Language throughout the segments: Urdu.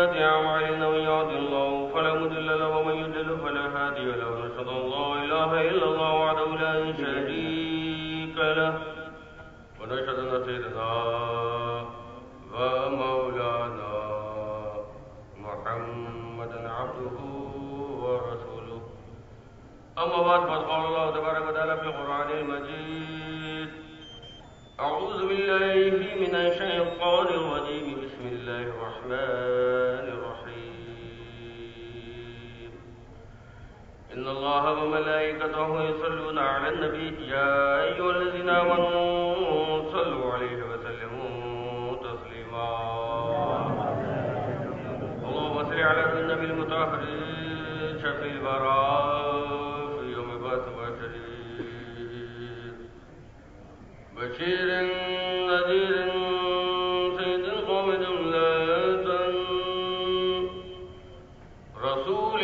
سيئات أعمالنا من يهده الله فلا مضل له ومن يضلل فلا هادي له ونشهد أن لا إله إلا الله وحده لا شريك له ونشهد أن سيدنا ومولانا محمدا عبده ورسوله أما بعد فقد قال الله تبارك وتعالى في القرآن المجيد أعوذ بالله من الشيطان الرجيم بسم الله الرحمن الرحيم إن الله وملائكته يصلون على النبي يا أيها الذين آمنوا صلوا عليه وسلموا تسليما اللهم صل على النبي المطهر شفيع البراء في يوم بعث بشرين بشير نذير سيد القوم جملة رسول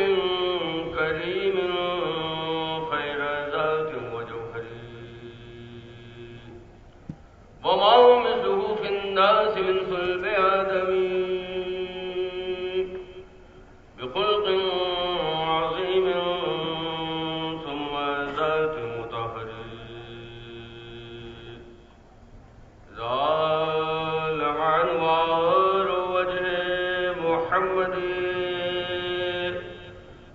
كريم خير ذات وجوهر وما هو مثله في الناس من صلب آدم بخلق عظيم ثم ذات مطهر زال عن وار وجه محمد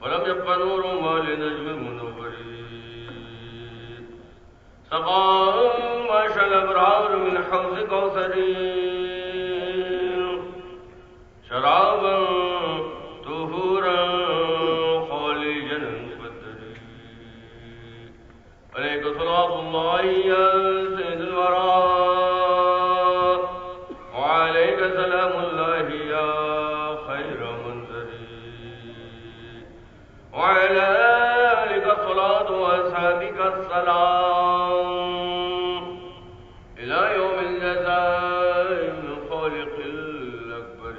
ولم يبق نور ما لنجم المنور سقى ماشى الأبرار من حوض كوثر شرابا طهورا خاليا مبدل عليك صلاة الله يا سيد الورى وعليك سلام الله يا خير منذر وعلى آلك الصلاة وأصحابك السلام إلى يوم الجزاء من خالق الأكبر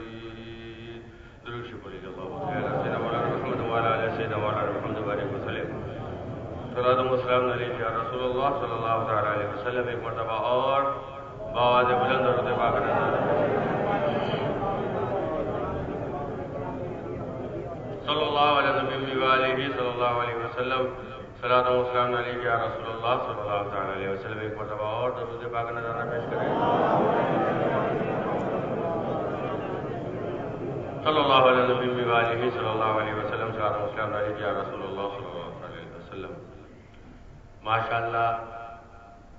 درود شکر اللہ تعالی سیدنا مولانا محمد وعلى آل سیدنا مولانا محمد بارک وسلم صلاۃ و سلام علیک یا رسول اللہ صلی اللہ تعالی علیہ وسلم. ایک مرتبہ اور بآواز بلند اور ارتفاع کرنا صلی اللہ علیہ نبی وآلہ صلی اللہ علیہ وسلم صلاۃ و سلام علیک یا رسول اللہ صلی اللہ تعالی علیہ وسلم. ایک مرتبہ اور درود پاک نذرانہ پیش کریں صلی اللہ علیہ نبی وآلہ صلی اللہ علیہ وسلم صلاۃ و سلام علیک یا رسول اللہ صلی اللہ علیہ وسلم. ماشاءاللہ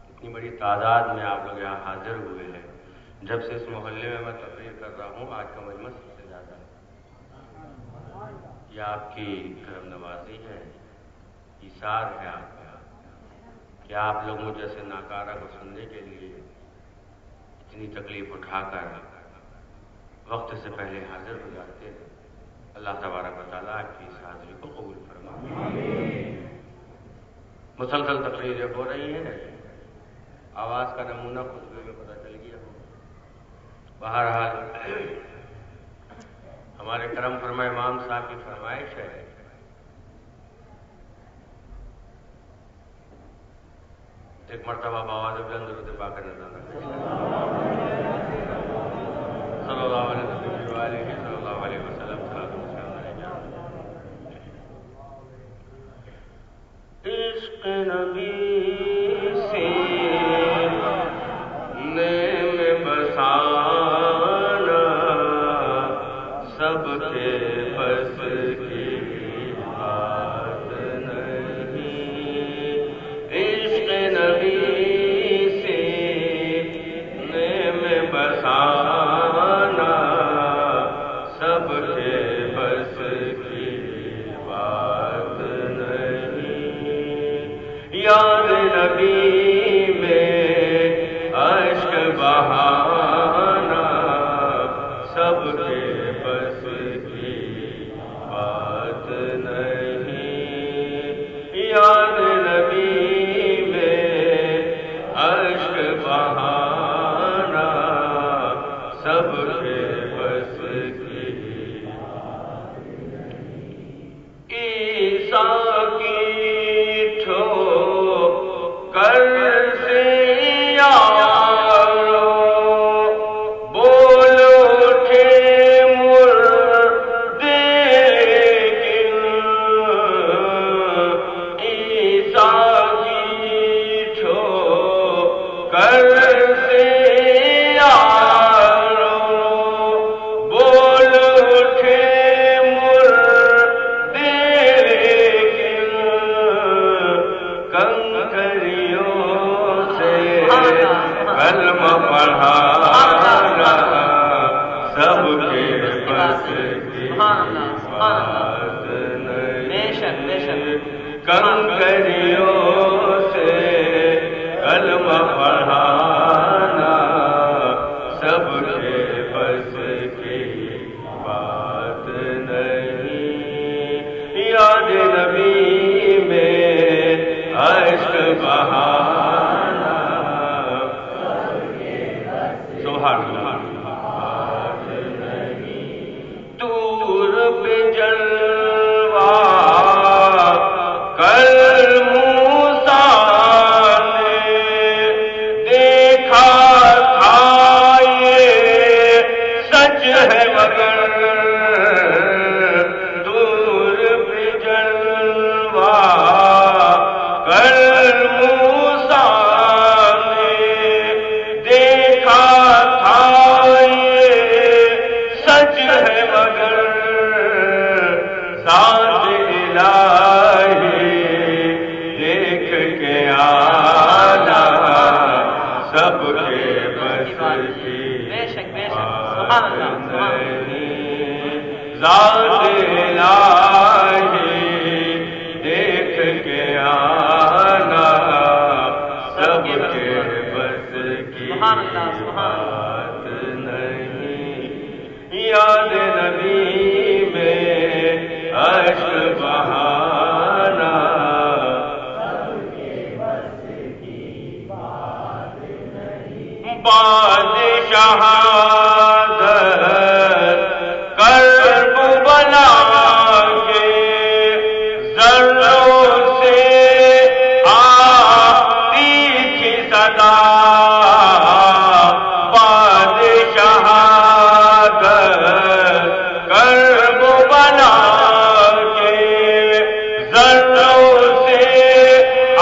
اتنی بڑی تعداد میں آپ لوگ یہاں حاضر ہوئے ہیں. جب سے اس محلے میں تقریر کر رہا ہوں آج کا مجمع سب سے زیادہ ہے. یہ آپ کی کرم نوازی ہے، ایثار ہے آپ کا کہ آپ لوگ مجھ جیسے ناکارہ کو سننے کے لیے اتنی تکلیف اٹھا کر وقت سے پہلے حاضر ہو جاتے ہیں. اللہ تبارک و تعالیٰ آپ کی اس حاضری کو قبول فرمائے. مسلسل تقریریں ہو رہی ہیں، آواز کا نمونہ خطبے میں پتہ چل گیا ہو. بہرحال ہمارے کرم فرما امام صاحب کی فرمائش ہے ایک مرتبہ بآواز بلند اور ارتفاع کا نذرانہ صلی اللہ علیہ وسلم صلی اللہ علیہ وسلم صلاۃ و سلام علیک. عشق نبی سے نیم بسانا سب کے بس کی بات نہیں. عشق نبی سے نیم بسانا سب کے بس کی بات نہیں. یاد نبی میں اشک بہانا سب کے بس کی بات نہیں. یاد نبی میں اشک بہانا سبحان اللہ سبحان اللہ بے شک بے شک کنکریوں سے کلمہ پڑھانا سب کے بس کی بات نہیں یاد نبی میں عشق بہانا سبحان اللہ دور پہ جلوہ کل موسیٰ نے دیکھا تھا یہ سچ ہے مگر دور پہ جلوہ کل موسیٰ نے دیکھا تھا یہ سچ ہے مگر ذات الہی دیکھ کے آنا سب کے بس کی بات نہیں ذات الہی دیکھ کے آنا سب کے بس کی بات نہیں یاد نبی میں عشق بہانا بادشاہ کرب بنا کے ذروں سے آتی تھی صدا بادشاہ کرب بنا کے ذروں سے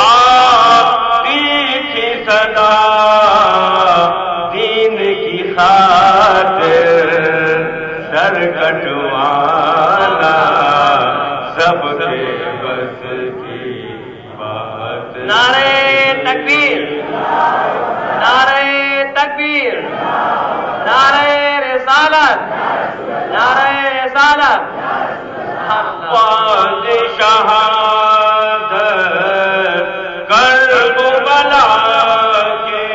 آتی تھی صدا دین کی خاطر سر کٹوانا سب کے بس کی بات نعرہ تکبیر نعرہ تکبیر نعرہ رسالت نعرہ رسالت بادشاہ کرب بنا کے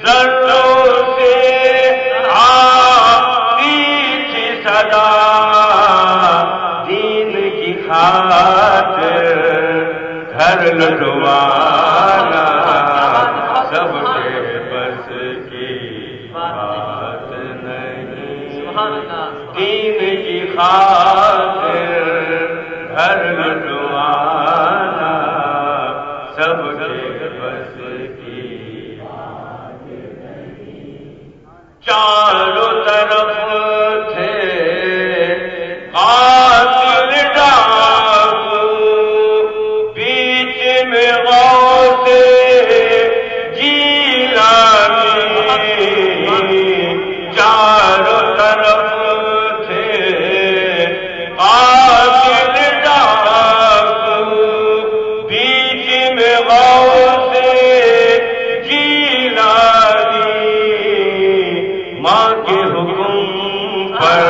ذروں سے آتی تھی صدا دین کی خاطر گھر لٹوانا سب کے بس کی بات نہیں دین کی خاطر گھر لٹوانا سب کے بس کی چاروں طرف تھے قاتل ڈاکو بیچ میں غوث جیلانی چاروں طرف تھے قاتل ڈاکو بیچ میں غوث جیلانی ماں کے حکم پر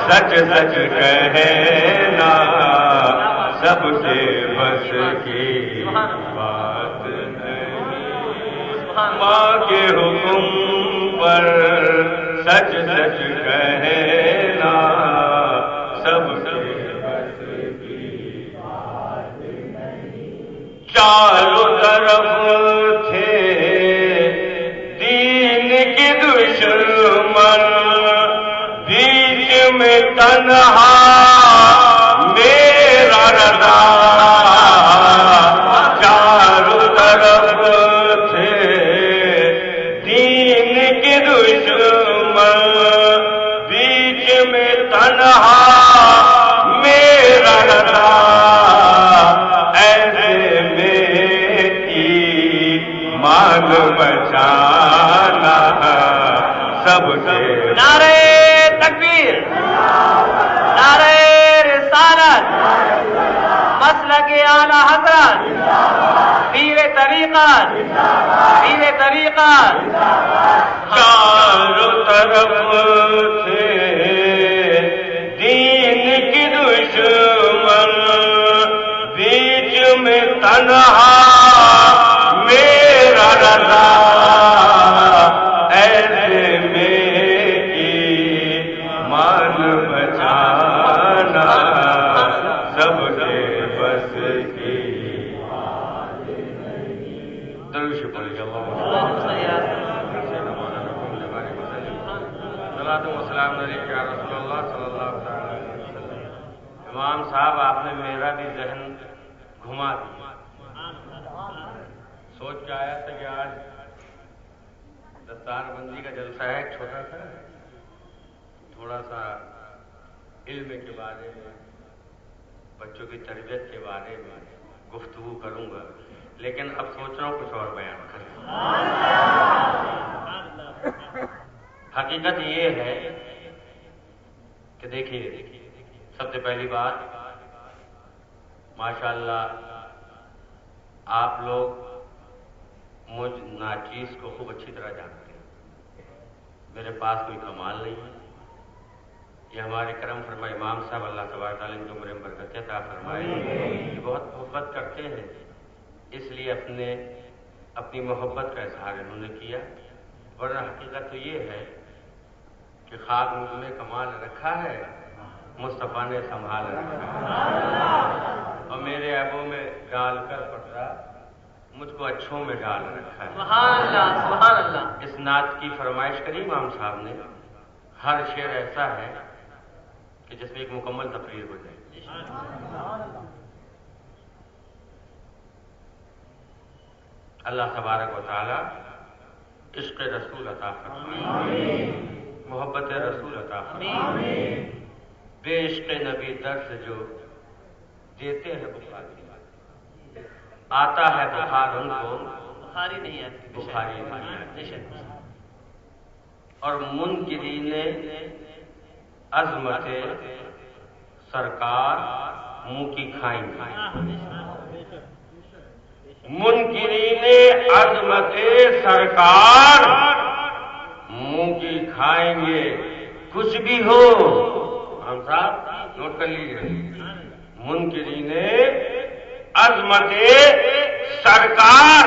سچ سچ کہنا سب کے بس کی بات نہیں ماں کے حکم پر سچ سچ کہنا سب کے بس کی بات نہیں چاروں طرف تھے دین کی دشمن بیچ میں تنہا میرا رضا چاروں طرف تھے دین کی دشمن بیچ میں تنہا میرا رضا ایسے میں ایمان بچانا سب کے نعرہ تکبیر نعرہ رسالت مسلک اعلی حضرت پیر طریقت پیر طریقت چاروں طرف تھے رہا میرا رضا ایسے میں ایمان بچانا سب کے بس کی درود پڑھیے السلام علیکم یا رسول اللہ صلی اللہ علیہ وسلم. امام صاحب آپ نے میرا بھی ذہن گھما دیا. سوچ کے آیا تھا کہ آج دستار بندی کا جلسہ ہے چھوٹا سا, تھوڑا سا علم کے بارے میں, بچوں کی تربیت کے بارے میں گفتگو کروں گا, لیکن اب سوچ رہا ہوں کچھ اور بیان کروں. حقیقت یہ ہے کہ دیکھیے, سب سے پہلی بات ماشاءاللہ آپ لوگ مجھ ناچیز کو خوب اچھی طرح جانتے ہیں. میرے پاس کوئی کمال نہیں ہے, یہ ہمارے کرم فرمائے امام صاحب اللہ تبارک تعالیٰ ان کی عمر میں برکت عطا فرمائے, یہ بہت محبت کرتے ہیں, اس لیے اپنی محبت کا اظہار انہوں نے کیا. ورنہ حقیقت تو یہ ہے کہ خاک مجھ میں کمال رکھا ہے, مصطفیٰ نے سنبھال رکھا ہے, اور میرے عیبوں میں ڈال کر پردہ مجھ کو اچھوں میں ڈال رکھا ہے. سبحان اللہ سبحان اللہ. اس نعت کی فرمائش کری امام صاحب نے. ہر شعر ایسا ہے کہ جس میں ایک مکمل تقریر ہو جائے. اللہ تبارک و تعالی عشق رسول عطا فرمائے, محبت رسول عطا فرمائے. بے عشق نبی درس جو دیتے ہیں بخاری, آتا ہے بخار ان کو بخاری نہیں آتی, بخاری نہیں آتی. اور منکرین عظمت سرکار منہ کی کھائیں گے. منکرین عظمت سرکار منہ کی کھائیں گے کچھ بھی ہو. ہم صاحب نوٹ کر لیجیے, منکرین عظمت سرکار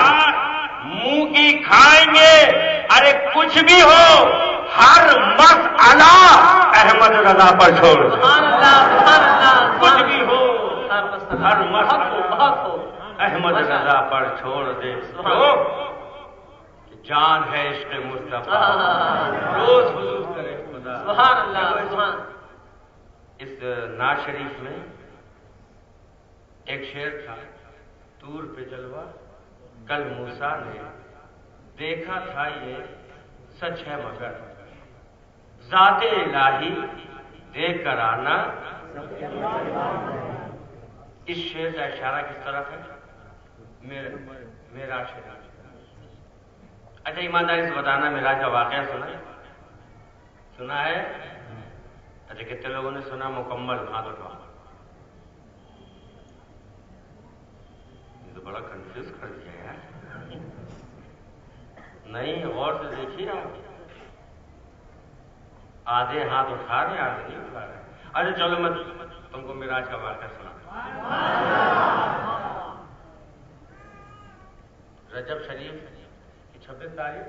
منہ کی کھائیں گے, ارے کچھ بھی ہو, ہر مسئلہ احمد رضا پر چھوڑ دو. کچھ بھی ہو, ہر مسئلہ احمد رضا پر چھوڑ دے. جان ہے عشق مصطفیٰ, روز حضور کرے خدا. سبحان اللہ سبحان. اس نعت شریف میں ایک شعر تھا, طور پہ جلوہ کل موسیٰ نے دیکھا تھا یہ سچ ہے مگر ذات الہی دیکھ کر آنا. اس شعر کا اشارہ کس طرف ہے؟ میرا شعر. اچھا ایمانداری سے بتانا, میراج کا واقعہ سنا ہے؟ اچھا کتنے لوگوں نے سنا مکمل ہاتھ اٹھاؤ. یہ تو بڑا کنفیوز کر دیا یار. نہیں, غور سے دیکھیے آپ, آدھے ہاتھ اٹھا رہے ہیں آدھے نہیں اٹھا رہے. اچھا چلو میں تم کو میراج کا واقعہ سنا. رجب شریف کی 26 تاریخ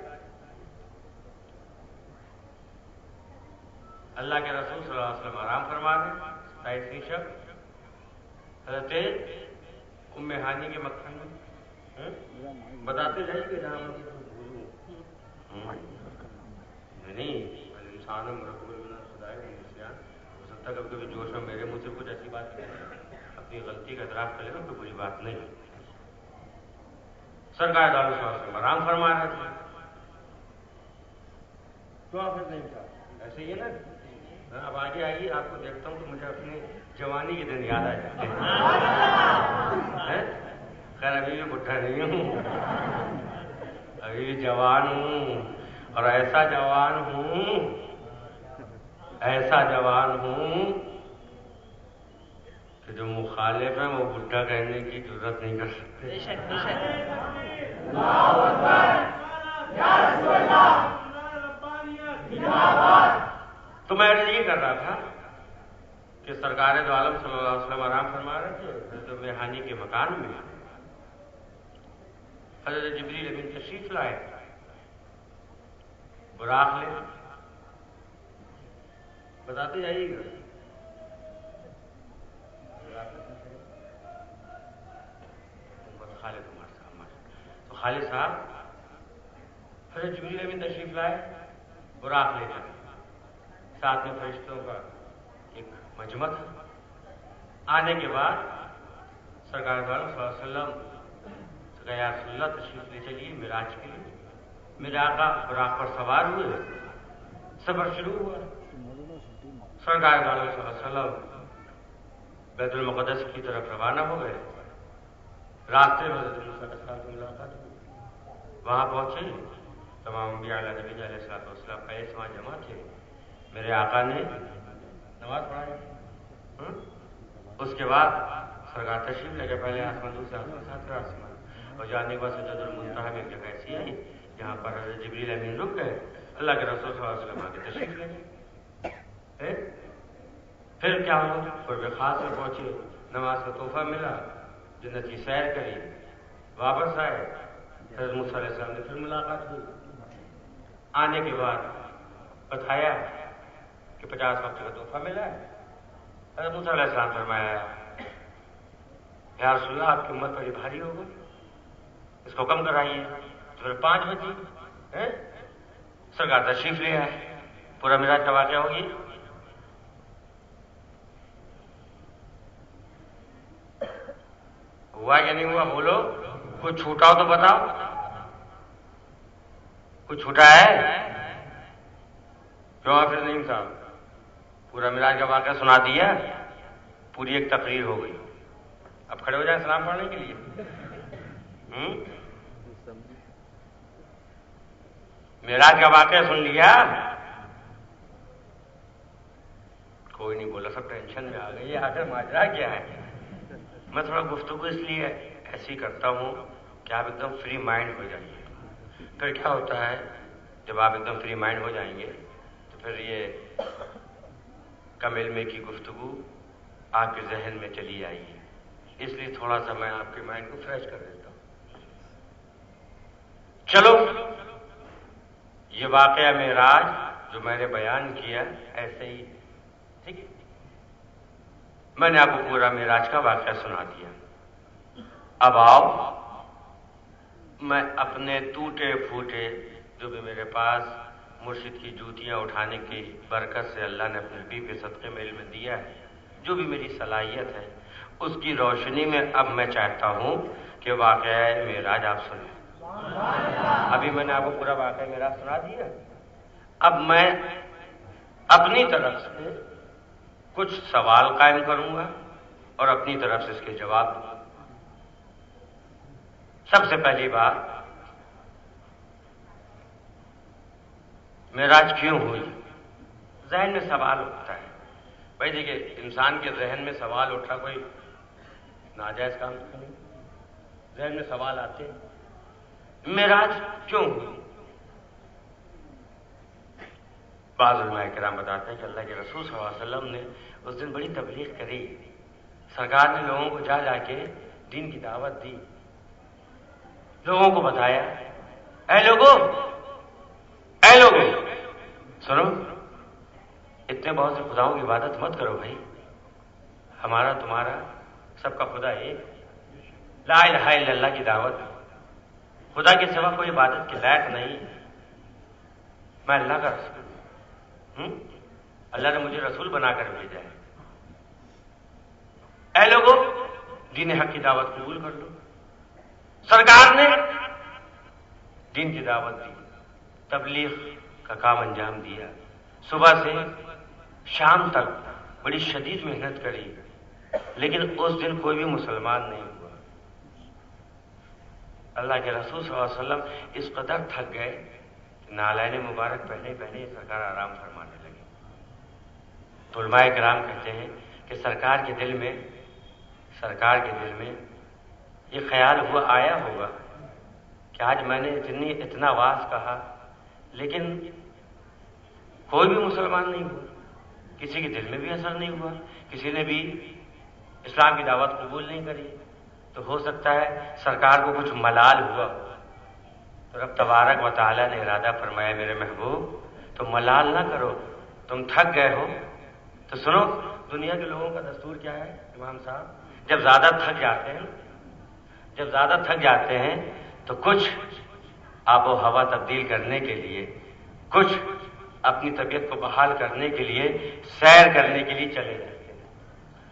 اللہ کے رسول صلی اللہ علیہ وسلم آرام فرما رہے. 27ویں شب حضرت ام ہانی کے مکھن میں بتاتے جائیں کہ جہاں نہیں انسان مرکب بنا خدائے نسیان ہو سکتا ہے کبھی جوش میں میرے منہ سے کچھ ایسی بات اپنی غلطی کا اعتراف کرے گا, کوئی بری بات نہیں. سرکار دار صلی اللہ علیہ وسلم آرام فرما رہے تھے, تو آپ نہیں کہا ایسے ہی ہے نا. اب آگے آئیے, آپ کو دیکھتا ہوں تو مجھے اپنی جوانی کے دن یاد آ جاتے ہیں. خیر ابھی بھی بڈھا نہیں ہوں, ابھی بھی جوان ہوں, اور ایسا جوان ہوں کہ جو مخالف ہیں وہ بڈھا کہنے کی ضرورت نہیں کر سکتے. تو میں یہ کر رہا تھا کہ سرکار دو عالم صلی اللہ علیہ وسلم آرام فرما رہے تھے حضرت ام ہانی کے مکان میں. حضرت جبریل امین تشریف لائے، براق لے، بتاتے جائیے گا خالد عمر صاحب، تو خالد صاحب حضرت جبریل امین تشریف لائے براق لے کر، ساتھ میں فرشتوں کا ایک مجمع تھا۔ آنے کے بعد سرکار صلی اللہ علیہ وسلم یا رسول اللہ تشریف لے چلیے معراج کے لیے۔ میرے آقا براق پر سوار ہوئے، سفر شروع ہوا۔ سرکار صلی اللہ علیہ وسلم بیت المقدس کی طرف روانہ ہو گئے۔ راستے میں حضرت موسیٰ علیہ السلام سے ملاقات ہوئی، وہاں پہنچے، تمام انبیاء علیہ نبی علیہ السلام پہلے وہاں جمع تھے۔ میرے آقا نے نماز پڑھائی، اس کے بعد سرکار تشریف لے کے پہلے آسمان دوسرے آسمان ساتھ آسمان، اور جانے کے بعد سدرۃ المنتہا میں ایک جگہ ایسی آئی جہاں پر حضرت جبریل امین رک گئے، اللہ کے رسول صلی اللہ علیہ وسلم آگے تشریف لے گئے۔ پھر کیا ہوا، قرب خاص میں پہنچے، نماز کا تحفہ ملا، جنت کی سیر کری، واپس آئے، حضرت موسیٰ علیہ السلام نے پھر ملاقات ہوئی۔ آنے کے بعد بتایا کہ 50 وقت کا تحفہ ملا ہے۔ حضرت موسیٰ علیہ السلام فرمایا یا رسول اللہ آپ کی امت بڑی بھاری ہو گئی، اس کو کم کرائیے۔ تو پھر 5 بجے سرکار تشریف لے آئے، پورا معراج کا واقعہ ہوگی۔ ہوا یا نہیں ہوا بولو، کوئی چھوٹا ہو تو بتاؤ، کوئی چھوٹا ہے؟ کیوں پھر نہیں صاحب پورا معراج کا واقعہ سنا دیا، پوری ایک تقریر ہو گئی۔ اب کھڑے ہو جائیں سلام پڑھنے کے لیے۔ معراج کا واقعہ سن لیا، کوئی نہیں بولا، سب ٹینشن میں آ گئی، آخر ماجرا کیا ہے؟ میں تھوڑا گفتگو اس لیے ایسی کرتا ہوں کہ آپ ایک دم فری مائنڈ ہو جائیے۔ پھر کیا ہوتا ہے جب آپ ایک دم فری مائنڈ ہو جائیں گے تو پھر یہ کم علمے کی گفتگو آپ کے ذہن میں چلی آئی ہے، اس لیے تھوڑا سا میں آپ کے مائنڈ کو فریش کر دیتا ہوں۔ چلو یہ واقعہ معراج جو میں نے بیان کیا ایسے ہی ٹھیک ہے، میں نے آپ کو پورا معراج کا واقعہ سنا دیا۔ اب آؤ میں اپنے ٹوٹے پھوٹے جو بھی میرے پاس مرشد کی جوتیاں اٹھانے کی برکت سے اللہ نے اپنے نبی کے صدقے میں علم دیا ہے، جو بھی میری صلاحیت ہے اس کی روشنی میں اب میں چاہتا ہوں کہ واقعہ معراج آپ سنیں۔ ابھی میں نے آپ کو پورا واقعہ معراج سنا دیا، اب میں اپنی طرف سے کچھ سوال قائم کروں گا اور اپنی طرف سے اس کے جواب دوں گا۔ سب سے پہلی بات، معراج کیوں ہوئی؟ ذہن میں سوال اٹھتا ہے، بھائی دیکھیے انسان کے ذہن میں سوال اٹھا کوئی ناجائز کام تو نہیں، ذہن میں سوال آتے ہیں معراج کیوں ہوئی؟ بعض علماء کرام بتاتے ہیں کہ اللہ کے رسول صلی اللہ علیہ وسلم نے اس دن بڑی تبلیغ کری، سرکار نے لوگوں کو جا جا کے دین کی دعوت دی، لوگوں کو بتایا اے لوگوں سنو، اتنے بہت سے خداؤں کی عبادت مت کرو بھائی، ہمارا تمہارا سب کا خدا ایک، لا الہ الا اللہ کی دعوت، خدا کے سوا کوئی عبادت کے لائق نہیں، میں اللہ کا رسول ہوں، اللہ نے مجھے رسول بنا کر بھیجا ہے، اے لوگوں دین حق کی دعوت قبول کر لو۔ سرکار نے دین کی دعوت دی، تبلیغ کا کام انجام دیا، صبح سے شام تک بڑی شدید محنت کری، لیکن اس دن کوئی بھی مسلمان نہیں ہوا۔ اللہ کے رسول صلی اللہ علیہ وسلم اس قدر تھک گئے کہ نالین مبارک پہنے پہنے سرکار آرام فرمانے لگے۔ تو علماء کرام کہتے ہیں کہ سرکار کے دل میں یہ خیال آیا ہوگا کہ آج میں نے اتنا واز کہا لیکن کوئی بھی مسلمان نہیں ہوا، کسی کے دل میں بھی اثر نہیں ہوا، کسی نے بھی اسلام کی دعوت قبول نہیں کری، تو ہو سکتا ہے سرکار کو کچھ ملال ہوا، تو رب تبارک و تعالیٰ نے ارادہ فرمایا میرے محبوب تم ملال نہ کرو، تم تھک گئے ہو تو سنو دنیا کے لوگوں کا دستور کیا ہے امام صاحب، جب زیادہ تھک جاتے ہیں تو کچھ آب و ہوا تبدیل کرنے کے لیے، کچھ اپنی طبیعت کو بحال کرنے کے لیے سیر کرنے کے لیے چلے جاتے ہیں۔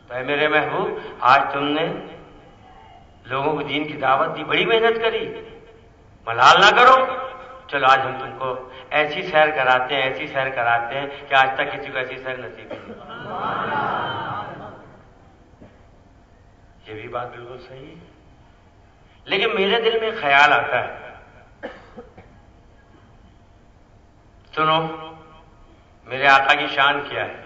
تو اے میرے محبوب آج تم نے لوگوں کو دین کی دعوت دی، بڑی محنت کری، ملال نہ کرو، چلو آج ہم تم کو ایسی سیر کراتے ہیں کہ آج تک کسی کو ایسی سیر نصیب نہیں۔ یہ بھی بات بالکل صحیح ہے، لیکن میرے دل میں خیال آتا ہے، سنو میرے آقا کی شان کیا ہے،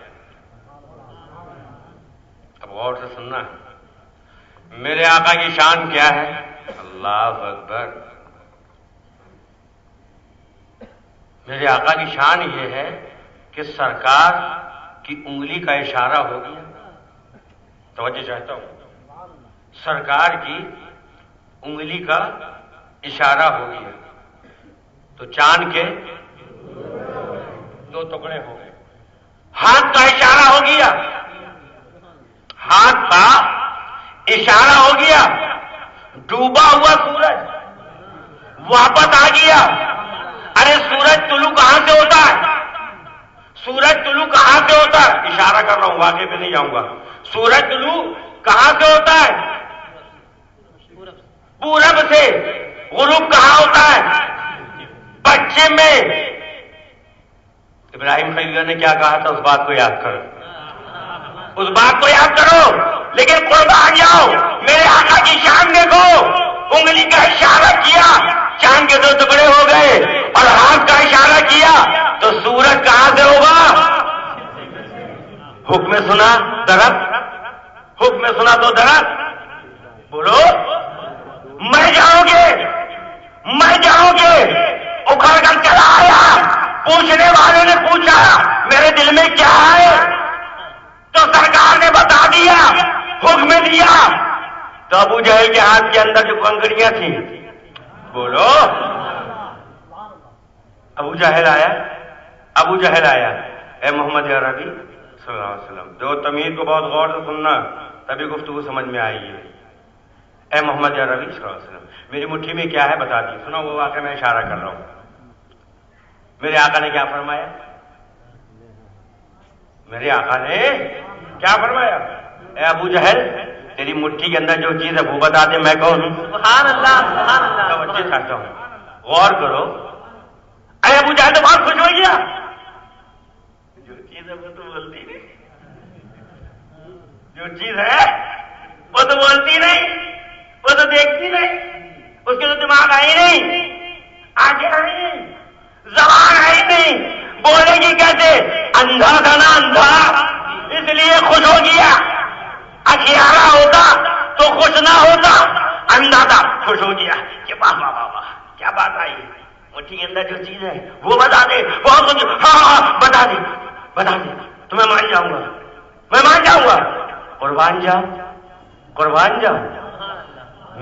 اب غور سے سننا ہے، میرے آقا کی شان کیا ہے؟ اللہ اکبر، میرے آقا کی شان یہ ہے کہ سرکار کی انگلی کا اشارہ ہو گیا، توجہ چاہتا ہوں، سرکار کی انگلی کا اشارہ ہو گیا تو چاند کے 2 ٹکڑے ہو گئے، ہاتھ کا اشارہ ہو گیا، ہاتھ کا اشارہ ہو گیا، ڈوبا ہوا سورج واپس آ گیا۔ ارے سورج طلوع کہاں سے ہوتا ہے؟ سورج طلوع کہاں سے ہوتا ہے؟ اشارہ کر رہا ہوں، واقعے پہ نہیں جاؤں گا۔ سورج طلوع کہاں سے ہوتا ہے؟ پورب سے۔ غروب کہاں ہوتا ہے؟ پچھم میں۔ ابراہیم خلیل نے کیا کہا تھا؟ اس بات کو یاد کرو، اس بات کو یاد کرو، لیکن قربان جاؤ میرے آقا کی شان دیکھو، انگلی کا اشارہ کیا چاند کے 2 ٹکڑے ہو گئے، اور ہاتھ کا اشارہ کیا تو سورج کہاں سے ہوگا؟ حکم سنا درخت، حکم سنا تو درخت، بولو مر جاؤ گے، مر جاؤ گے۔ اکھڑ کر چلا آیا، پوچھنے والے نے پوچھا میرے دل میں کیا ہے، تو سرکار نے بتا دیا، حکم دیا۔ تو ابو جہل کے ہاتھ کے اندر جو کنکڑیاں تھیں، بولو ابو جہل آیا، اے محمد عربی صلی اللہ علیہ وسلم، جو تمیر کو بہت غور سے سننا تبھی گفتگو سمجھ میں آئی ہے۔ اے محمد عربی صلی اللہ علیہ وسلم، میری مٹھی میں کیا ہے بتا دی، سنو وہ واقعہ میں اشارہ کر رہا ہوں۔ میرے آقا نے کیا فرمایا؟ میرے آقا نے کیا فرمایا؟ اے ابو جہل تیری مٹھی کے اندر جو چیز ہے وہ بتا دے، میں کون ہوں؟ سبحان اللہ، سبحان اللہ۔ توجہ چاہتا ہوں، غور کرو۔ اے ابو جہل تو بہت خوش ہو گیا، جو چیز ہے وہ تو بولتی نہیں، جو چیز ہے وہ تو بولتی نہیں، وہ تو دیکھتی نہیں، اس کے تو دماغ آئی نہیں، آگے آئی نہیں، زبان آئی نہیں، بولے گی کیسے؟ اندھا تھا نا اندھا، اس لیے خوش ہو گیا۔ اکھیارا ہوتا تو خوش نہ ہوتا، اندھا تھا خوش ہو گیا کہ واہ واہ واہ واہ کیا بات آئی، مٹھی کے اندر جو چیز ہے وہ بتا دے، بہت کچھ، ہاں بتا دے تو میں مان جاؤں گا، میں مان جاؤں گا۔ قربان جاؤ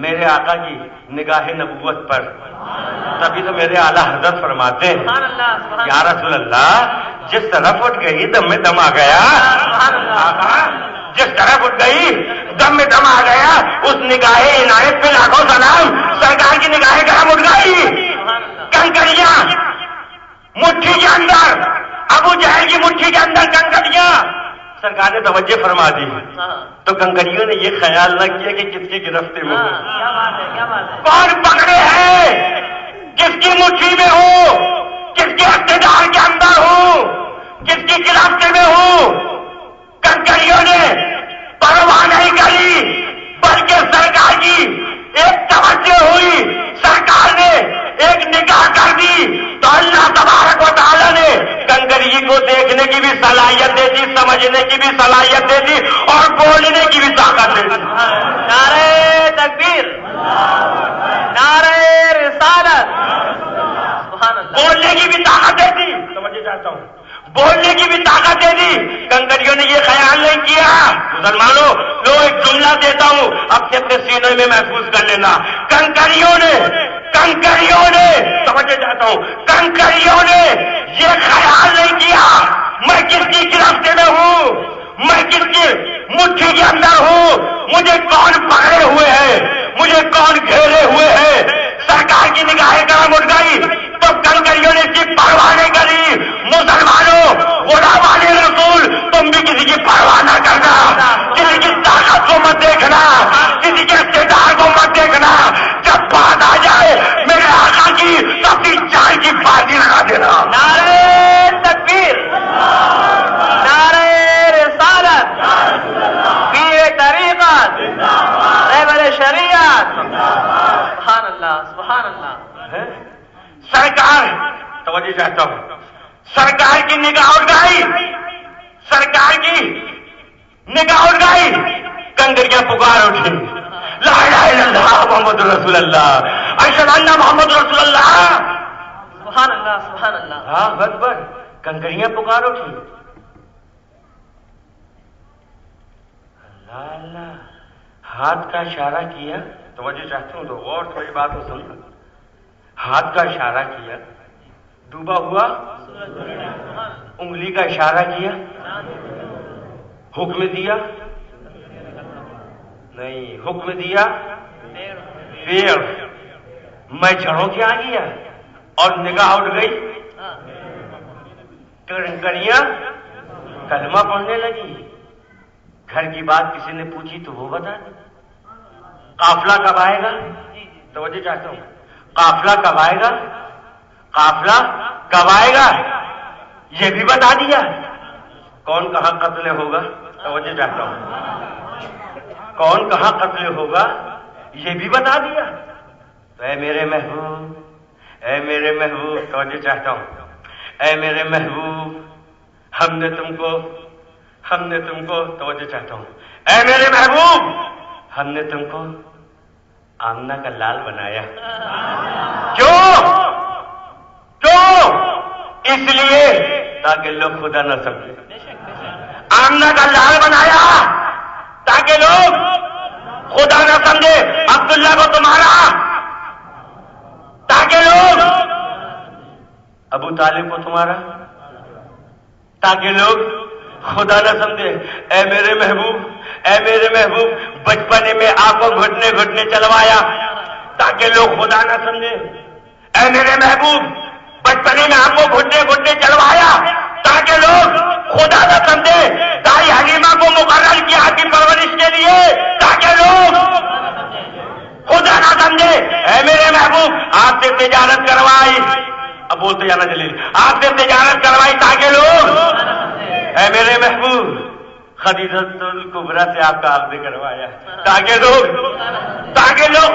میرے آقا کی نگاہ نبوت پر، تبھی تو میرے اعلیٰ حضرت فرماتے ہیں یا رسول اللہ جس طرف اٹھ گئی دم میں دم آ گیا، آقا جس طرف اٹھ گئی دم میں دم آ گیا، اس نگاہ عنایت پہ لاکھوں سلام، سرکار کی نگاہ کرم اٹھ گئی، کنکریاں مٹھی کے اندر، ابو جہل کی مٹھی کے اندر کنکریاں، سرکار نے توجہ فرما دی، تو کنکریوں نے یہ خیال نہ کیا کہ کس کی گرفت میں ہو، کون پکڑے ہیں، کس کی مٹھی میں ہوں، کس کے اقتدار کے اندر ہوں، کس کی گرفت میں ہوں۔ کنکریوں نے پرواہ نہیں کری، بلکہ سرکار کی ایک توجہ ہوئی، سرکار نے ایک نگاہ کر دی تو اللہ تبارک و تعالیٰ نے کنکری کو دیکھنے کی بھی صلاحیت دے دی، سمجھنے کی بھی صلاحیت دے دی، اور بولنے کی بھی طاقت دے دی۔ نعرہ تکبیر، نعرہ رسالت، بولنے کی بھی طاقت دے دی، سمجھے جاتے چاہتا ہوں. بولنے کی بھی طاقت دے دی. کنکریوں نے یہ خیال نہیں کیا. مسلمانوں لو ایک جملہ دیتا ہوں اپنے اپنے سینے میں محفوظ کر لینا. کنکریوں نے سمجھے جاتا ہوں کنکریوں نے یہ خیال نہیں کیا میں کس کی گرفت میں ہوں, میں کس کی مٹھی کے اندر ہوں, مجھے کون پکڑے ہوئے ہے, مجھے کون گھیرے ہوئے ہے. سرکار کی نگاہیں کرم اٹھ گئی تو کنکریوں نے اس کی پرواہ نہیں کری. مسلمانوں غلامان رسول تم بھی کسی کی پرواہ نہ کرنا, کسی کی طاقت کو مت دیکھنا, کسی کے اقتدار کو مت دیکھنا. جب بات آ جائے میرے آقا کی تو اپنی جان کی بازی لگا دینا. نعرہ تکبیر, نعرہ رسالت, پیر طریقت, رہبر شریعت. سبحان اللہ, سبحان اللہ. سرکار توجہ چاہتا ہوں, سرکار کی نگاہ اٹھ گئی, سرکار کی نگاہ اٹھ گئی. کنکریاں پکار اٹھی, لا الہ الا اللہ محمد رسول اللہ, اشہد ان محمد رسول اللہ. سبحان اللہ, سبحان اللہ. ہاں اکبر. کنکریاں پکار اٹھی. اللہ اللہ. ہاتھ کا اشارہ کیا. توجہ چاہتا ہوں تو غور تھوڑی بات کو سننا. ہاتھ کا اشارہ کیا, ڈوبا ہوا انگلی کا اشارہ کیا, حکم دیا نہیں, حکم دیا پیر. میں جڑوں کے آ گیا اور نگاہ اٹھ گئی. کنکریاں کلمہ پڑھنے لگی. گھر کی بات کسی نے پوچھی تو وہ بتا دی. قافلہ کب آئے گا؟ توجہ چاہتا ہوں, قافلہ کب آئے گا, قافلہ کب آئے گا یہ بھی بتا دیا. کون کہاں قتل ہوگا, توجہ چاہتا ہوں, کون کہاں قتل ہوگا یہ بھی بتا دیا. تو اے میرے محبوب, اے میرے محبوب, توجہ چاہتا ہوں, اے میرے محبوب, ہم نے تم کو توجہ چاہتا ہوں, اے میرے محبوب ہم نے تم کو آمنہ کا لال بنایا. کیوں؟ اس لیے تاکہ لوگ خدا نہ سمجھے. آمنہ کا لال بنایا تاکہ لوگ خدا نہ سمجھے. عبداللہ کو تمہارا تاکہ لوگ, ابو طالب کو تمہارا تاکہ لوگ خدا نہ سمجھے. اے میرے محبوب, اے میرے محبوب بچپنے میں آپ کو گھٹنے گھٹنے چلوایا تاکہ لوگ خدا نہ سمجھے. اے میرے محبوب بچپنے میں آپ کو گھٹنے گھٹنے چلوایا تاکہ لوگ خدا نہ سمجھے. دائی حلیمہ کو مقرر کیا آپ کی پرورش کے لیے تاکہ لوگ خدا نہ سمجھے. اے میرے محبوب آپ سے تجارت کروائی, اب بولتے جانا جلیل, آپ سے تجارت کروائی تاکہ لوگ. اے میرے محبوب خدیجۃ الکبریٰ سے آپ کا عقد کروایا تاکہ لوگ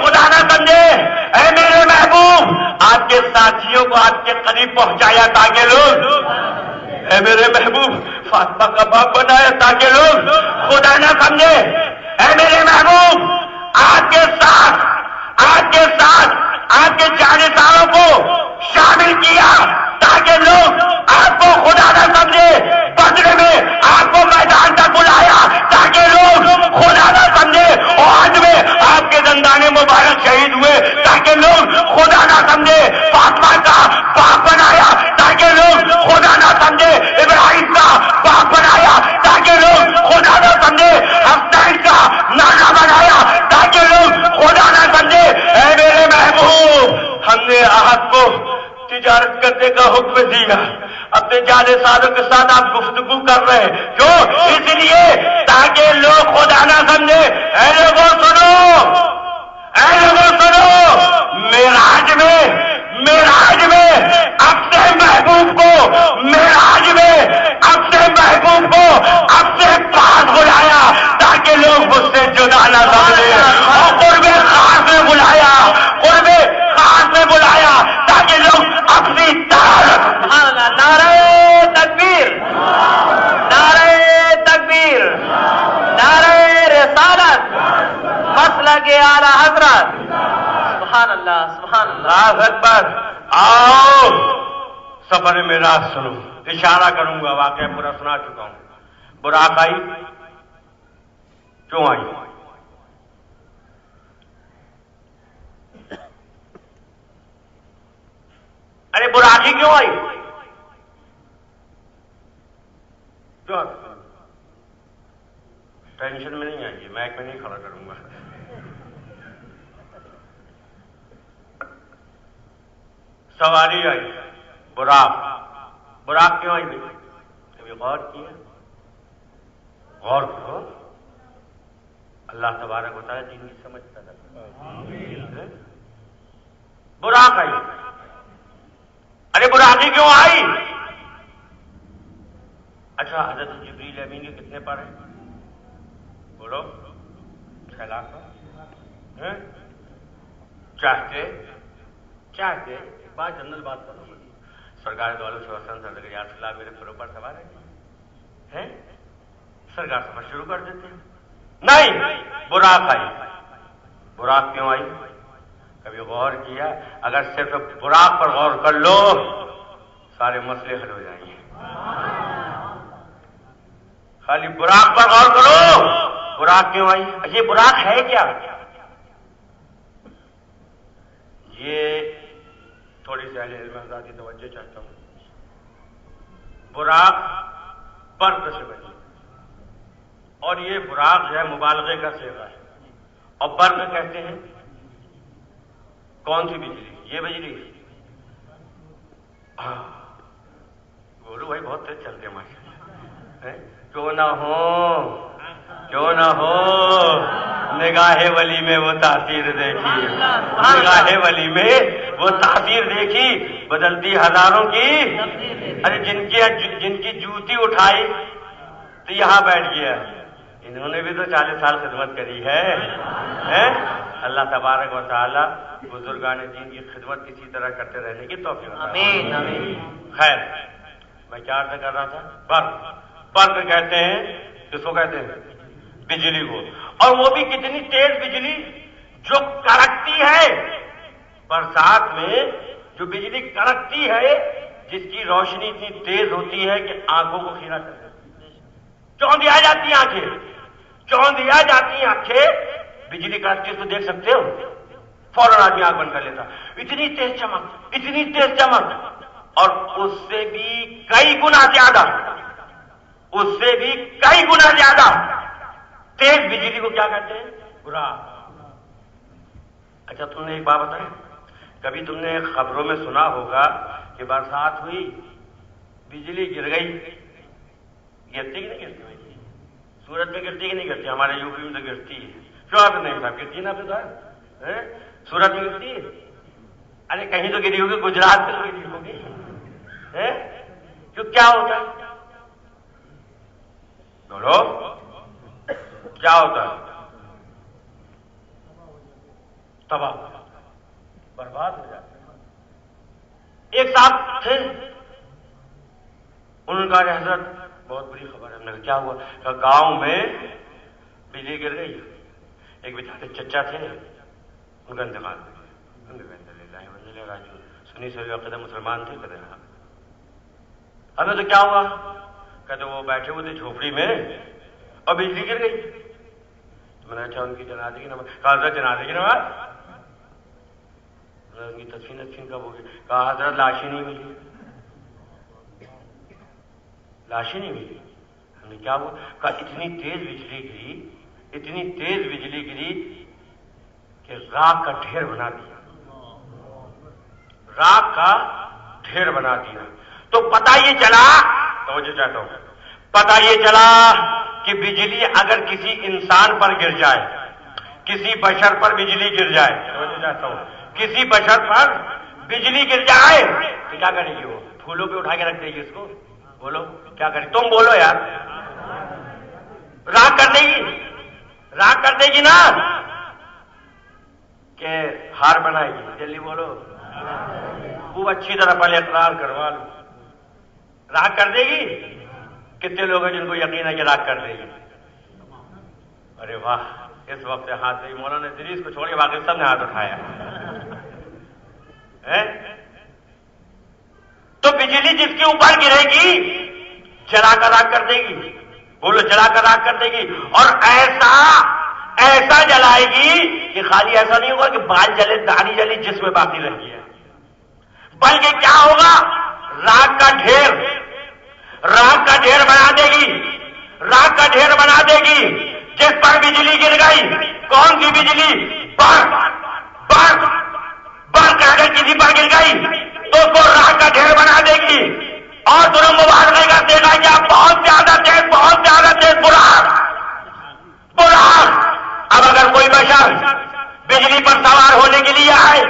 خدا نہ سمجھے. اے میرے محبوب آپ کے ساتھیوں کو آپ کے قریب پہنچایا تاکہ لوگ. اے میرے محبوب فاطمہ کا باپ بنایا تاکہ لوگ خدا نہ سمجھے. اے میرے محبوب آپ کے ساتھ آپ کے جانشینوں کو شامل کیا تاکہ لوگ آپ کو خدا نہ سمجھے. بدر میں آپ کو میدان تک بلایا تاکہ لوگ خدا نہ سمجھے. عہد میں آپ کے دندان مبارک شہید ہوئے تاکہ لوگ خدا نہ سمجھے. فاطمہ کا باپ بنایا تاکہ لوگ خدا نہ سمجھے. ابراہیم کا باپ بنایا تاکہ لوگ خدا نہ سمجھے. حسین کا نانا بنایا تاکہ لوگ خدا نہ سمجھے. اے میرے محبوب ہم نے عہد کو تجارت کرنے کا حکم دیا. اپنے جانے سالوں کے ساتھ آپ گفتگو کر رہے ہیں کیوں؟ اس لیے تاکہ لوگ خدا نہ سمجھے. اے لوگوں سنو, معراج میں اپنے محبوب کو اپنے پاس بلایا تاکہ لوگ مجھ سے جدا نہ سمجھے. اور قرب خاص میں بلایا تاکہ لوگ اپنی طاقت. نعرہ تکبیر, نعرہ تکبیر, نعرہ رسالت, مسلک اعلی حضرت. سبحان اللہ, سبحان اللہ. اللہ اکبر. آؤ سفر معراج سنو، اشارہ کروں گا، واقعہ پورا سنا چکا ہوں۔ براق آئی، کیوں آئی؟ ارے براقی کیوں آئی؟ کیوں؟ ٹینشن میں نہیں آئیے، میک میں نہیں کھڑا کروں گا۔ سواری آئی، براق کیوں آئی بھائی؟ کبھی غور کیا؟ غور کرو، اللہ تبارک و تعالیٰ دین کی سمجھ پیدا کرے۔ براق آئی، ارے براقی کیوں آئی؟ اچھا، حضرت جبریل امین کے کتنے پر ہیں؟ بولو، 6 لاکھ پر؟ چاہتے ایک بات جنرل بات کروں گی، سرکار دو علیہ وسلم صلی اللہ علیہ وسلم میرے پھروں پر سوار ہیں، سرکار سفر شروع کر دیتے ہیں۔ نہیں، براق آئی۔ براق کیوں آئی؟ کبھی غور کیا؟ اگر صرف براق پر غور کر لو سارے مسئلے حل ہو جائیں گے۔ خالی براق پر غور کرو، براق کیوں آئی؟ یہ براق ہے کیا؟ یہ تھوڑی سی اہل علم حضرات کی توجہ چاہتا ہوں۔ براق برق سے بنی، اور یہ براق جو ہے مبالغے کا صیغہ ہے، اور برق کہتے ہیں کون سی بجلی؟ یہ بجلی؟ بولو بھائی، بہت تیز چلتے ہیں ماشاءاللہ۔ کیوں نہ ہو نگاہ ولی میں وہ تاثیر دیکھی، نگاہ ولی میں وہ تاثیر دیکھی، بدلتی ہزاروں کی۔ ارے جن کی جوتی اٹھائی تو یہاں بیٹھ گیا، انہوں نے بھی تو 40 سال خدمت کری ہے۔ اللہ تبارک و تعالی بزرگان دین کی خدمت اسی طرح کرتے رہنے کی توفیق عطا فرمائے۔ آمین۔ خیر، میں کیا عرض کر رہا تھا؟ برق کہتے ہیں، کس کو کہتے ہیں؟ بجلی کو، اور وہ بھی کتنی تیز بجلی جو کڑکتی ہے، برسات میں جو بجلی کڑکتی ہے، جس کی روشنی اتنی تیز ہوتی ہے کہ آنکھوں کو خیرہ کر دیتی ہے، چوندی آ جاتی ہیں آنکھیں، بجلی کڑکتی ہے تو دیکھ سکتے ہو، فوراً آدمی آنکھ بند کر لیتا، اتنی تیز چمک، اور اس سے بھی کئی گنا زیادہ تیز بجلی کو کیا کہتے ہیں؟ براق۔ اچھا، تم نے ایک بات بتائی، کبھی تم نے خبروں میں سنا ہوگا کہ برسات ہوئی، بجلی گر گئی، گرتی کہ نہیں گرتی؟ سورت میں گرتی کہ نہیں گرتی؟ ہمارے یوپی میں تو گرتی ہے، کیوں آپ نہیں صاحب گرتی نا؟ سورت میں گرتی ہے؟ ارے کہیں تو گری ہوگی، گجرات میں تو گری ہوگی، کیا ہوتا ہے؟ بولو، کیا ہوتا ہے؟ تباہ برباد ہو جاتا ہے۔ ایک صاحب تھے، ان کا حضرت بہت بڑی خبر ہے، ہم نے کہا کیا ہوا؟ کہ گاؤں میں بجلی گر گئی، ایک بیچارے چچا تھے، ان کا انتقال ہو گیا، سنی سے عقیدہ مسلمان تھے، کہتے ہیں ہمیں تو کیا ہوا؟ کہتے وہ بیٹھے ہوئے تھے جھوپڑی میں اور بجلی گر گئی۔ میں نے اچھا ان کی جنازے کی نماز، کہا حضرت جنازے کی نماز؟ ان کی تدفین کب ہوگی؟ کہا حضرت لاش ہی نہیں ملی، لاش ہی نہیں ملی۔ ہم نے کیا ہوا؟ کہا اتنی تیز بجلی گری کہ راکھ کا ڈھیر بنا دیا، تو پتہ یہ چلا، توجہ چاہتا ہوں، پتہ یہ چلا کہ بجلی اگر کسی انسان پر گر جائے، کسی بشر پر بجلی گر جائے، توجہ چاہتا ہوں، کسی بشر پر بجلی گر جائے تو کیا کرے گی؟ وہ پھولوں پہ اٹھا کے رکھ دے گی اس کو؟ بولو کیا کرے؟ تم بولو یار، راکھ کر دے گی نا، کہ ہار بنائے گی؟ جلدی بولو، خوب اچھی طرح پہلے اقرار کروا لو، راکھ کر دے گی؟ کتنے لوگ ہیں جن کو یقین ہے کہ راکھ کر دے گی؟ ارے واہ، اس وقت ہاتھ سے مولانا ادریس کو چھوڑ کے باقی سب نے ہاتھ اٹھایا۔ تو بجلی جس کے اوپر گرے گی جلا کر راکھ کر دے گی، بولو جلا کر راکھ کر دے گی، اور ایسا جلائے گی کہ خالی ایسا نہیں ہوگا کہ بال جلے داڑھی جلی جسم میں باقی رہ گیا، بلکہ کیا ہوگا، راکھ کا ڈھیر بنا دے گی، راکھ کا ڈھیر بنا دے گی، جس پر بجلی گر گئی، کون سی بجلی، برف اگر کسی پر گر گئی تو اس کو راکھ کا ڈھیر بنا دے گی، اور تمہیں مبارکہ کا دیکھا کیا بہت زیادہ تیز براق۔ اب اگر کوئی بشر بجلی پر سوار ہونے کے لیے آئے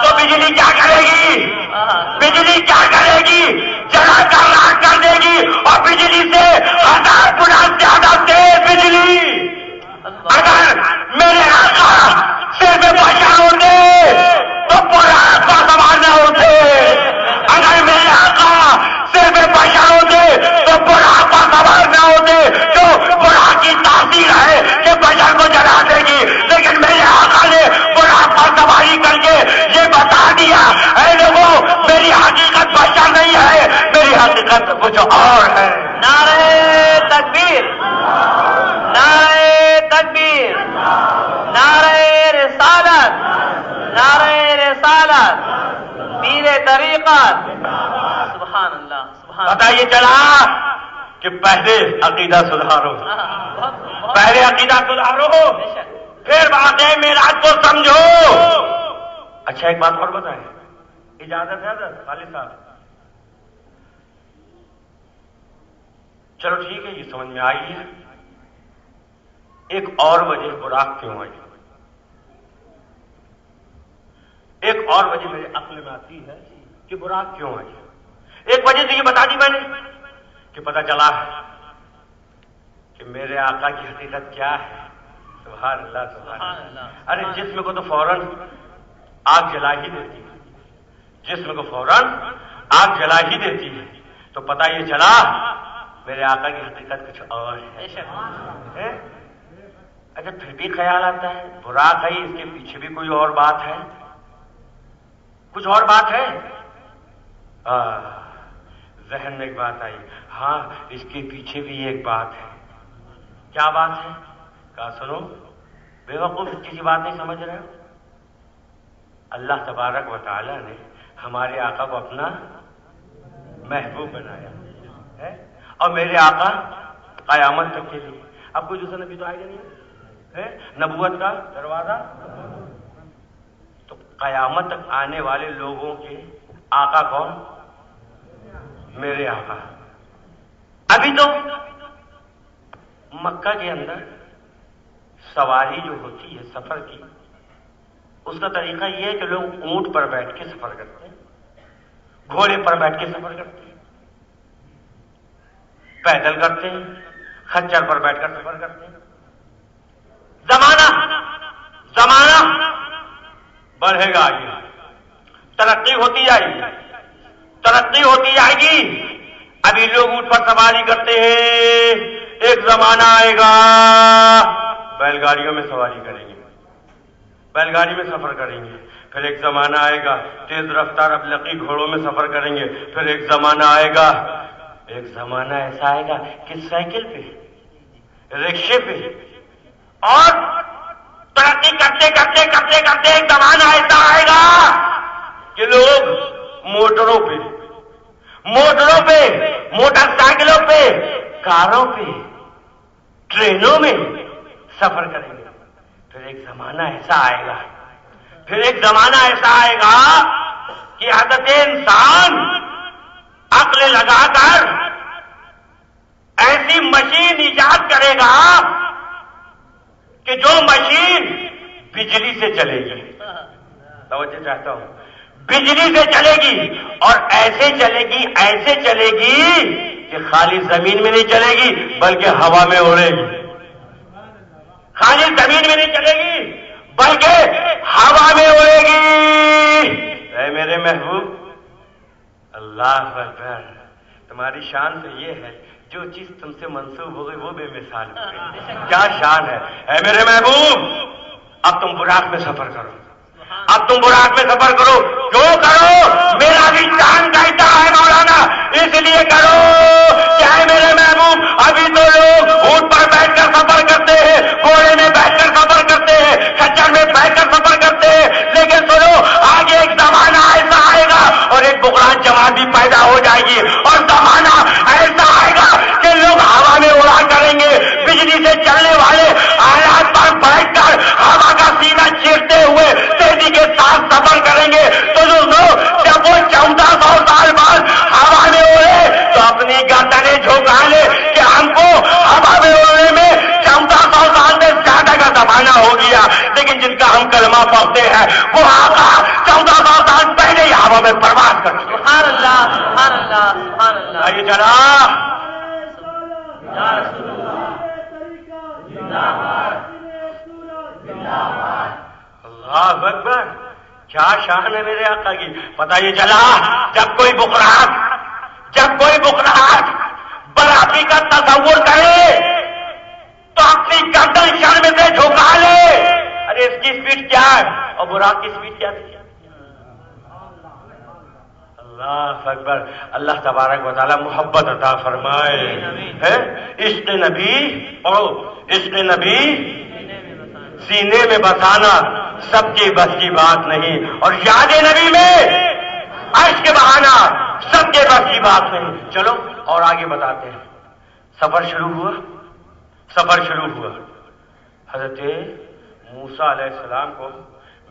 تو بجلی کیا کرے گی، جلا کر راکھ کر دے گی، اور بجلی سے 1000 گنا زیادہ تیز بجلی۔ اگر میرے آقا صرف بشر ہوتے تو براق پر سوار نہ ہوتے، اگر میرے آقا صرف بشر ہوتے تو براق پر سوار نہ ہوتے، جو براق کی تاثیر ہے کہ بشر کو جلا دے گی، لیکن میرے آقا نے براق پر سواری کر کے یہ بتا دیا، اے لوگوں میری حقیقت بشر نہیں ہے، میری حقیقت کچھ اور ہے۔ نعرہ تکبیر، نعرہ تکبیر، نعرہ رسالت، نعرہ رسالت، پیر طریقت، سبحان اللہ سبحان پتہ یہ چلا کہ پہلے عقیدہ سدھارو، پھر واقعہ معراج کو سمجھو۔ اچھا ایک بات اور بتائیں، اجازت ہے حضرت خالد صاحب؟ چلو ٹھیک ہے، یہ سمجھ میں آئی ہے۔ ایک اور وجہ براق کیوں آئی، ایک اور وجہ میرے عقل میں آتی ہے کہ براق کیوں آئی۔ ایک وجہ تو یہ بتا دی میں نے کہ پتہ چلا کہ میرے آقا کی حقیقت کیا ہے۔ سبحان اللہ سبحان اللہ۔ ارے جسم کو تو فوراً آگ جلا ہی دیتی ہے، جسم کو فوراً آگ جلا ہی دیتی ہے، تو پتہ یہ چلا میرے آقا کی حقیقت کچھ اور ہے۔ اچھا پھر بھی خیال آتا ہے براق ہے، اس کے پیچھے بھی کوئی اور بات ہے، کچھ اور بات ہے۔ ذہن میں ایک بات آئی، ہاں اس کے پیچھے بھی ایک بات ہے۔ کیا بات ہے؟ کہا سنو بے وقوف کسی بات نہیں سمجھ رہے ہو، اللہ تبارک و تعالی نے ہمارے آقا کو اپنا محبوب بنایا ہے، اور میرے آقا قیامت تک کے لیے، اب کوئی دوسرا نبی تو آئے گا نہیں ہے، نبوت کا دروازہ، تو قیامت تک آنے والے لوگوں کے آقا کون؟ میرے آقا۔ ابھی تو مکہ کے اندر سواری جو ہوتی ہے سفر کی، اس کا طریقہ یہ ہے کہ لوگ اونٹ پر بیٹھ کے سفر کرتے ہیں، گھوڑے پر بیٹھ کے سفر کرتے ہیں، پیدل کرتے ہیں، خچر پر بیٹھ کر سفر کرتے ہیں۔ زمانہ بڑھے گا، آگے ترقی ہوتی جائے گی، ابھی لوگ اونٹ پر سواری کرتے ہیں، ایک زمانہ آئے گا بیل گاڑیوں میں سواری کریں گے، بیل گاڑی میں سفر کریں گے، پھر ایک زمانہ آئے گا تیز رفتار ابلقی گھوڑوں میں سفر کریں گے، پھر ایک زمانہ ایسا آئے گا کہ سائیکل پہ، رکشے پہ، اور ترقی کرتے ایک زمانہ ایسا آئے گا کہ لوگ موٹروں پہ، موٹر سائیکلوں پہ، کاروں پہ، ٹرینوں میں سفر کریں گے۔ پھر ایک زمانہ ایسا آئے گا کہ عادت انسان عقل لگا کر ایسی مشین ایجاد کرے گا کہ جو مشین بجلی سے چلے گی، توجہ چاہتا ہوں، بجلی سے چلے گی، اور ایسے چلے گی کہ خالی زمین میں نہیں چلے گی بلکہ ہوا میں اڑے گی، خالی زمین میں نہیں چلے گی بلکہ ہوا میں اڑے گی۔ اے میرے محبوب، اللہ اکبر، تمہاری شان تو یہ ہے جو چیز تم سے منسوب ہو گئی وہ بے مثال ہو گئی، کیا شان ہے۔ اے میرے محبوب، اب تم براق میں سفر کرو، جو کرو میرا بھی جان کہتا ہے مولانا، اس لیے کرو چاہے میرے محبوب ابھی تو لوگ اونٹ پر بیٹھ کر سفر کرتے ہیں، گھوڑے میں بیٹھ کر سفر کرتے ہیں، کچر میں بیٹھ کر سفر کرتے ہیں، لیکن سنو آگے ایک زمانہ ایسا آئے گا اور ایک بغرات جماعت بھی پیدا ہو جائے گی، اور زمانہ ایسا آئے گا کہ لوگ ہوا میں اڑا کریں گے، بجلی سے چلنے والے آلات پر بیٹھ کر ہوا کا سینہ چیرتے ہوئے تیزی کے ساتھ سفر کریں گے۔ تو جب وہ 1400 سال بعد ہوا میں اڑے تو اپنی گردنیں جھکا لے کہ ہم کو ہوا میں اڑنے میں 1400 سال سے زیادہ کا زمانہ ہو گیا، لیکن جن کا ہم کلمہ پڑھتے ہیں وہ آقا 1400 سال پہلے ہی ہوا میں پرواز کر چکے۔ سبحان اللہ سبحان اللہ سبحان اللہ۔ آئیے چلا اللہ اکبر، کیا شان ہے میرے آقا کی۔ پتہ یہ چلا جب کوئی بکراہٹ برابری کا تصور کرے تو اپنی گردن شرم سے جھکا لے۔ ارے اس کی اسپیڈ کیا ہے اور براق کی اسپیڈ کیا تھی؟ اللہ اکبر۔ اللہ تبارک و تعالیٰ محبت عطا فرمائے۔ عشق نبی پڑھو، عشق نبی سینے میں بسانا سب کی بس کی بات نہیں، اور یاد نبی میں عشق بہانا سب کے بس کی بات نہیں۔ چلو اور آگے بتاتے ہیں۔ سفر شروع ہوا۔ حضرت موسیٰ علیہ السلام کو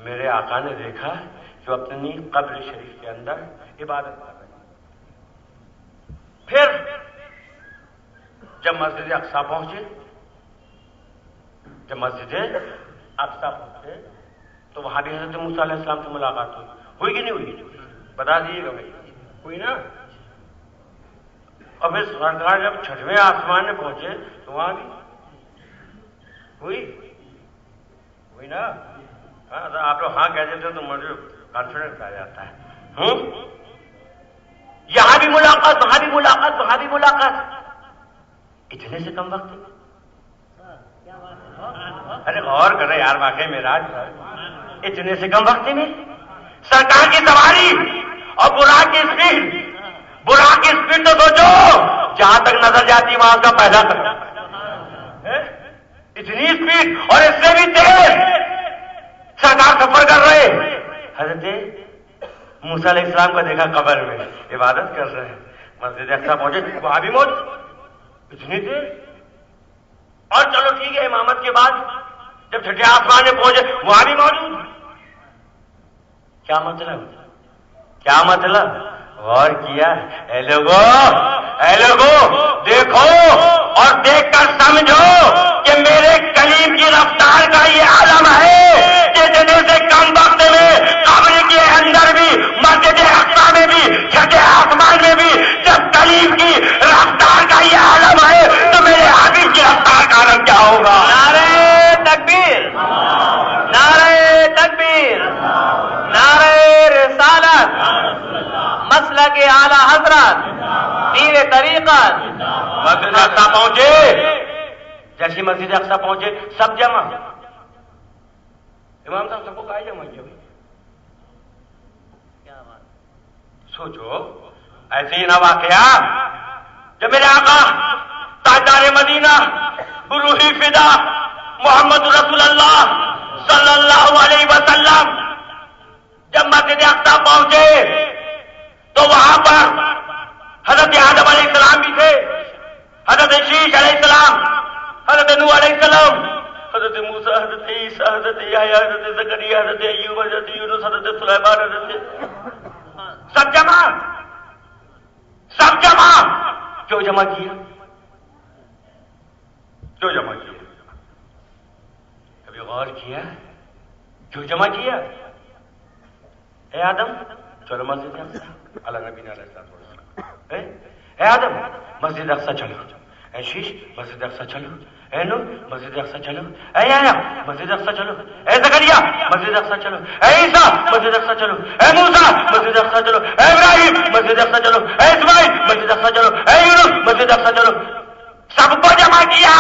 میرے آقا نے دیکھا جو اپنی قبر شریف کے اندر عبادت کر رہے ہیں۔ پھر جب مسجد اقصیٰ پہنچے تو وہاں بھی حضرت موسیٰ علیہ السلام سے ملاقات ہوئی کہ نہیں ہوئی؟ بتا دیجیے گا بھائی، ہوئی نا؟ اور پھر سرکار جب 6ویں آسمان میں پہنچے تو وہاں بھی ہوئی نا؟ آپ لوگ ہاں کہہ دیتے تو مجھے کانفیڈنس آ جاتا ہے۔ یہاں بھی ملاقات، وہاں بھی ملاقات، اتنے سے کم وقت میں؟ ارے غور کرے یار، واقعی معراج اتنے سے کم وقت میں سرکار کی سواری اور براق کی اسپیڈ تو سوچو جہاں تک نظر جاتی وہاں کا پہلا قدم، اتنی اسپیڈ اور اس سے بھی تیز سرکار سفر کر رہے۔ حضرت موسیٰ علیہ السلام کو دیکھا قبر میں عبادت کر رہے ہیں، مسجد اقصیٰ پہنچے وہاں بھی موجود، اتنی دیر۔ اور چلو ٹھیک ہے، امامت کے بعد جب 6 آسمان میں پہنچے وہاں بھی موجود۔ کیا مطلب غور کیا؟ اے لوگوں دیکھو اور دیکھ کر سمجھو کہ میرے کلیم کی رفتار کا یہ عالم ہے کہ اتنے سے کم وقت میں قبر کے اندر بھی، مسجد اقصیٰ میں بھی، 6 آسمان میں بھی جب کلیم کی رفتار کا یہ عالم ہے تو میرے حبیب کی رفتار کا عالم کیا ہوگا؟ نعرہ تکبیر، نعرہ تکبیر، نعرہ رسالت، مسلک اعلی حضرت، پیر طریقت۔ مسجد اقصیٰ پہنچے، جیسے مسجد اقصیٰ پہنچے سب جمع۔ امام صاحب سب کو کہا جمع کیا؟ سوچو ایسے ہی نہ واقعہ جب میرے آقا تاجدار مدینہ روحی فدا محمد رسول اللہ صلی اللہ علیہ وسلم جب مسجد اقصیٰ پہنچے تو وہاں پر حضرت آدم علیہ السلام بھی تھے، حضرت شیش علیہ السلام، حضرت نوح علیہ السلام، حضرت موسیٰ، حضرت عیسیٰ، حضرت یحییٰ، حضرت زکریا، حضرت ایوب، حضرت یونس، حضرت سلیمان، سب جمع۔ کیوں جمع کیا؟ کبھی غور کیا کیوں جمع کیا؟ اے آدم چلو مسجد اقصیٰ، اللہ نبی علیہ السلام، اے آدم مسجد اقصیٰ چلو، اے شیش مسجد اقصیٰ چلو، اے نوح مسجد اقصیٰ چلو، اے یحییٰ مسجد اقصیٰ چلو، اے زکریا مسجد اقصیٰ چلو، اے عیسیٰ مسجد اقصیٰ چلو، اے موسیٰ مسجد اقصیٰ چلو، اے ابراہیم مسجد اقصیٰ چلو، اے اسماعیل مسجد اقصیٰ چلو، اے یونس مسجد اقصیٰ چلو۔ سب کو جمع کیا،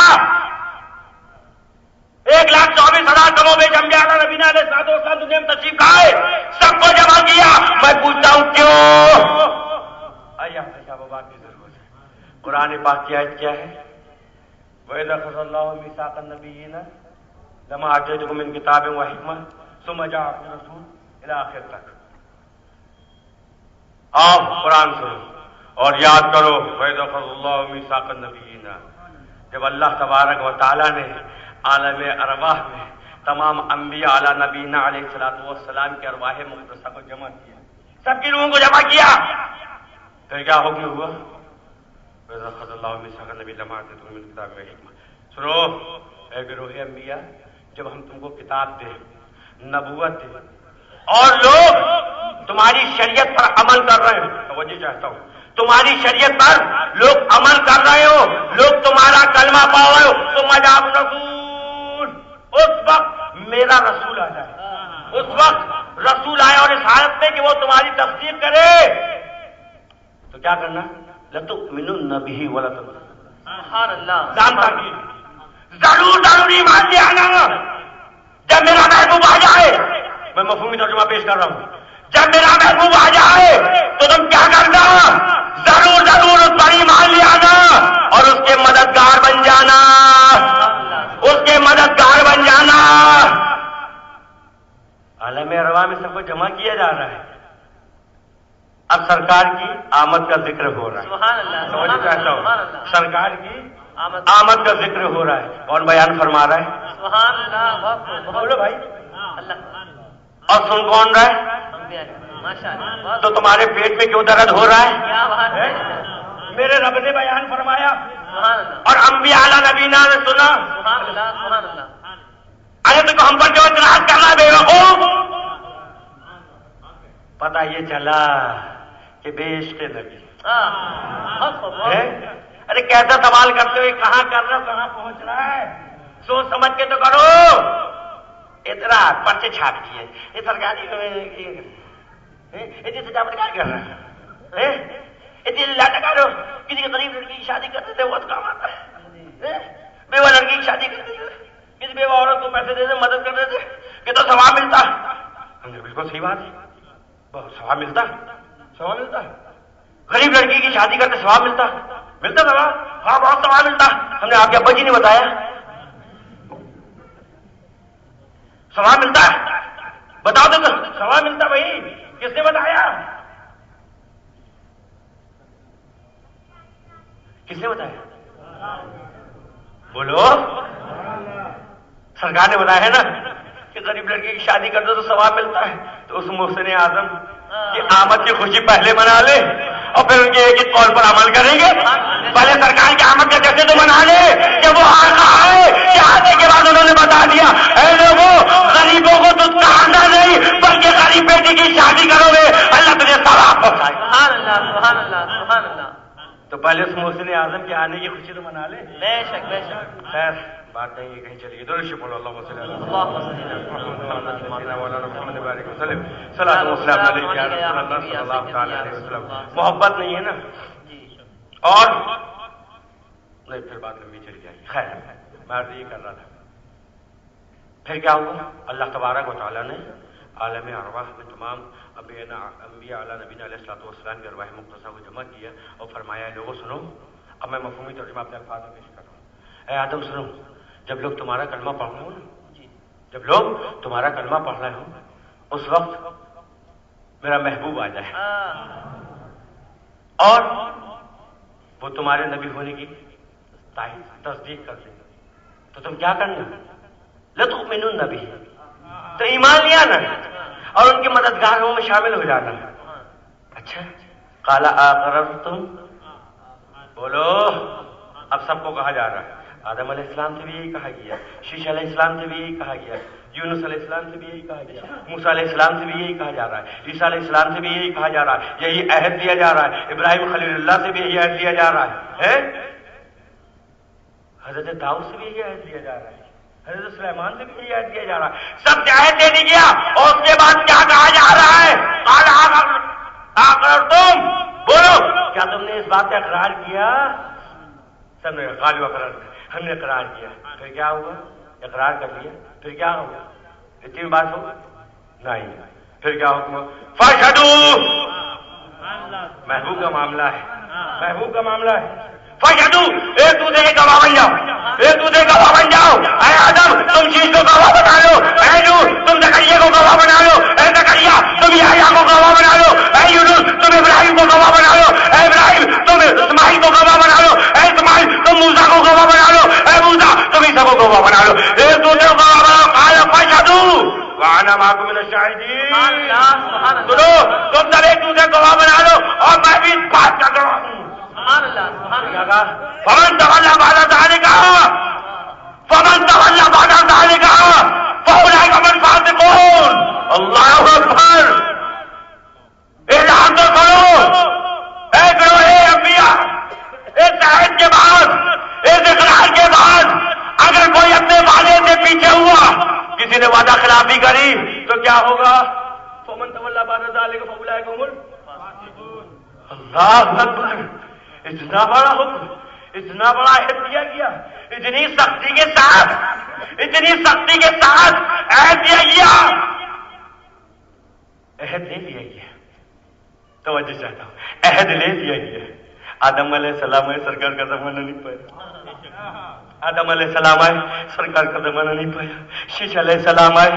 1,24,000 کموں میں جم گیا۔ نبی نے علیہ السلام دنیا میں تشریف لائے، سب کو جمع کیا قرآن پاک کی آیت کیا ہے؟ وَإِذْ أَخَذَ اللَّهُ مِيثَاقَ النَّبِيِّينَ لَمَا آتَيْتُكُم مِّن كِتَابٍ وَحِكْمَةٍ ثُمَّ جَاءَكُمْ رَسُولٌ إِلَى آخر تک. آپ قرآن سنو اور یاد کرو وَإِذْ أَخَذَ اللَّهُ مِيثَاقَ النَّبِيِّينَ، جب اللہ تبارک و تعالیٰ نے عالم ارواح میں تمام انبیاء علی نبینا علیہ الصلوۃ والسلام کے ارواح مقدسہ کو جمع کیا، سب کی روحوں کو جمع کیا، پھر کیا حکم ہوا؟ وَإِذْ أَخَذَ اللَّهُ مِيثَاقَ النَّبِيِّينَ لَمَا آتَيْتُكُم مِّن كِتَابٍ وَحِكْمَةٍ. سنو اے گروہ انبیاء، جب ہم تم کو کتاب دے، نبوت دے، اور لوگ تمہاری شریعت پر عمل کر رہے ہیں، توجہ چاہتا ہوں، تمہاری شریعت پر لوگ عمل کر رہے ہو، لوگ تمہارا کلمہ پڑھ رہے ہو، تم مجاب رسول، اس وقت میرا رسول آ جائے، اس وقت رسول آئے اور اس حالت میں کہ وہ تمہاری تصدیق کرے، تو کیا کرنا؟ لَتُؤْمِنُنَّ بِهِ وَلَتَنصُرُنَّهُ. سبحان اللہ. ضرور ایمان لے آنا. جب میرا محبوب آ جائے، میں مفہومی ترجمہ پیش کر رہا ہوں، جب میرا محبوب آ جائے تو تم کیا کرنا؟ ضرور اس پر ایمان لے آنا اور اس کے مددگار بن جانا، اس کے مددگار بن جانا. عالم ارواح میں سب کو جمع کیا جا رہا ہے. اب سرکار کی آمد کا ذکر ہو رہا ہے. سبحان اللہ. سمجھ چاہتا ہوں، سرکار کی آمد کا ذکر ہو رہا ہے. کون بیان فرما رہا ہے؟ سبحان اللہ. بولو بھائی. اللہ. اور سن کون رہا ہے؟ ماشاء اللہ. تو تمہارے پیٹ میں کیوں درد ہو رہا ہے؟ کیا بات ہے؟ میرے رب نے بیان فرمایا سبحان اللہ. اور انبیاء اعلیٰ نبینا نے سنا. سبحان اللہ. سبحان اللہ. ارے تو ہم پر جو اعتراض کرنا بے وقوف. پتہ یہ چلا کہ بے عشق نبی. ارے کیسا سوال کرتے ہوئے کہاں کر رہے ہو، کہاں پہنچ رہا ہے؟ سوچ سمجھ کے تو کرو. اعتراض پرچے چھاپ دیے، یہ سرکاری سجاوٹ کیا کر رہا ہے؟ لاٹکارو کسی کے غریب لڑکی کی شادی کرتے تھے، بہت کام آتا ہے. بیوہ لڑکی کی شادی کرتے تھے، کسی بیوہ عورت کو پیسے دیتے، مدد کرتے تھے کہ تو ثواب ملتا. ہم نے بالکل صحیح بات ہے، ثواب ملتا، ثواب ملتا. غریب لڑکی کی شادی کرتے ثواب ملتا ثواب. ہاں بہت ثواب ملتا. ہم نے آپ کے ابا جی نے بتایا ثواب ملتا ہے. بتاؤ تو ثواب ملتا بھائی، کس نے بتایا؟ کس نے بتایا؟ بولو. سرکار نے بتایا ہے نا کہ غریب لڑکی کی شادی کر دو تو ثواب ملتا ہے. تو اس محسن اعظم کی آمد کی خوشی پہلے منا لے اور پھر ان کے ایک ایک قول پر عمل کریں گے. پہلے سرکار کی آمد کا جشن تو منا لے کہ وہ آقا ہے کہ آنے کے بعد انہوں نے بتا دیا اے لوگوں، غریبوں کو تو کہانا نہیں بلکہ غریب بیٹی کی شادی کرو گے اللہ تجھے ثواب پہنچائے. سبحان اللہ. سبحان اللہ. سبحان اللہ. تو پہلے اس محسن اعظم کے آنے کی خوشی تو منا لے. بے شک بے شک. خیر بات نہیں ہے، کہیں چلیے. درود شریف پڑھو. اللہم صلی اللہ علیہ وسلم. محبت نہیں ہے نا، اور نہیں پھر بات لمبی چلی جائے گی. خیر میں عرض یہ کر رہا تھا، پھر کیا ہوا؟ اللہ تبارک و تعالیٰ نے عالم ارواح میں تمام انبیاء اعلیٰ نبینا علیہ الصلوۃ والسلام کے ارواح مقدسہ کو جمع کیا اور فرمایا لوگوں سنو. اب میں مفہومی ترجمہ اپنے الفاظ میں پیش کر رہا ہوں. اے آدم سنو، جب لوگ تمہارا کلمہ پڑھ رہے ہو نا، جب لوگ تمہارا کلمہ پڑھ رہے ہو اس وقت میرا محبوب آ جائے اور وہ تمہارے نبی ہونے کی تصدیق کر دے تو تم کیا کرنا؟ لَتُؤْمِنُنَّ بِهِ، تو ایمان لے آنا اور ان کے مددگاروں میں شامل ہو جانا. اچھا قَالَ أَقْرَرْتُمْ، بولو. اب سب کو کہا جا رہا ہے. آدم علیہ السلام سے بھی یہی کہا گیا، شیش علیہ السلام سے بھی یہی کہا گیا، یونس علیہ السلام سے بھی یہی کہا گیا، موسیٰ علیہ السلام سے بھی یہی کہا جا رہا ہے، عیسیٰ علیہ السلام سے بھی یہی کہا جا رہا ہے، یہی عہد دیا جا رہا ہے. ابراہیم خلیل اللہ سے بھی یہی عہد دیا جا رہا ہے، حضرت داؤد سے بھی یہی عہد دیا جا رہا ہے، حضرت سلیمان سے بھی یہی عہد دیا جا رہا ہے. سب سے عہد دے دیا اور اس کے بعد کیا کہا جا رہا ہے؟ قال اقررتم، بولو کیا تم نے اس بات کا اقرار کیا؟ سب نے قال اقررنا، ہم نے اقرار کیا. پھر کیا ہوا؟ اقرار کر لیا. پھر کیا ہوا؟ اتنی بات ہو نہیں. پھر کیا حکم؟ فاشہدوا، محبوب کا معاملہ ہے، محبوب کا معاملہ ہے. فشہدو ایک دوسرے کے گواہ بن جاؤ، ایک دوسرے کے گواہ بن جاؤ. اے آدم تم شیش کو گواہ بنا لو، اے نوح تم زکریا کو گواہ بنا لو، اے زکریا تم یحییٰ کو گواہ بنا لو، اے یونس تم ابراہیم کو گواہ بنا لو، اے ابراہیم تم اسماعیل کو گواہ بنا لو، اے اسماعیل تم موسیٰ کو گواہ بنا لو، اے موسیٰ تم عیسیٰ کو گواہ بنا لو. ایک دوسرے کو گواہ بنا لو. قال فشہدو وانا معکم من الشاہدین. سنو تم سب ایک دوسرے کو گواہ بنا لو اور میں بھی اس بات کا گواہ ہوں. فمن تولى بعد ذلك فأولئك هم الفاسقون. اللہ اکبر. اعلان تو کرو اے گروہ انبیاء، اس عہد کے بعد، اس اقرار کے بعد اگر کوئی اپنے وعدے سے پیچھے ہوا، کسی نے وعدہ خلافی کری تو کیا ہوگا؟ فمن تولى بعد ذلك فأولئك هم الفاسقون. اللہ اکبر. اتنا بڑا حکم، اتنا بڑا عہد دیا گیا، اتنی سختی کے ساتھ، اتنی سختی کے ساتھ عہد دیا گیا. عہد لے لیا گیا. توجہ چاہتا ہوں، عہد لے لیا گیا. آدم علیہ السلام ہے، سرکار کا زمانہ نہیں پایا. آدم علیہ السلام آئے، سرکار کا زمانہ نہیں پایا. شیش علیہ السلام آئے،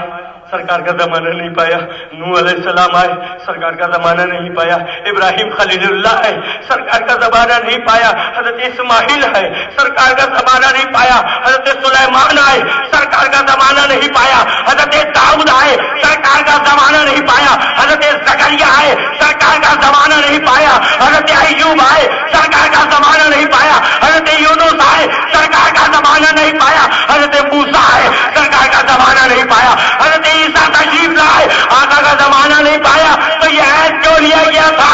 سرکار کا زمانہ نہیں پایا. نوح علیہ السلام آئے، سرکار کا زمانہ نہیں پایا. ابراہیم خلیل اللہ ہے، سرکار کا زمانہ نہیں پایا. حضرت اسماعیل ہے، سرکار کا زمانہ نہیں پایا. حضرت سلیمان آئے، سرکار کا زمانہ نہیں پایا. حضرت داؤد آئے، سرکار کا زمانہ نہیں پایا. حضرت زکریا آئے، سرکار کا زمانہ نہیں پایا. حضرت ایوب آئے، سرکار کا زمانہ نہیں پایا. حضرت یونس آئے، سرکار کا زمانہ نہیں پایا. حضرت موسیٰ آئے، سرکار کا زمانہ نہیں پایا. حضرت عیسیٰ تشریف لائے، آقا کا زمانہ نہیں پایا. تو یہ عہد کیوں لیا گیا تھا؟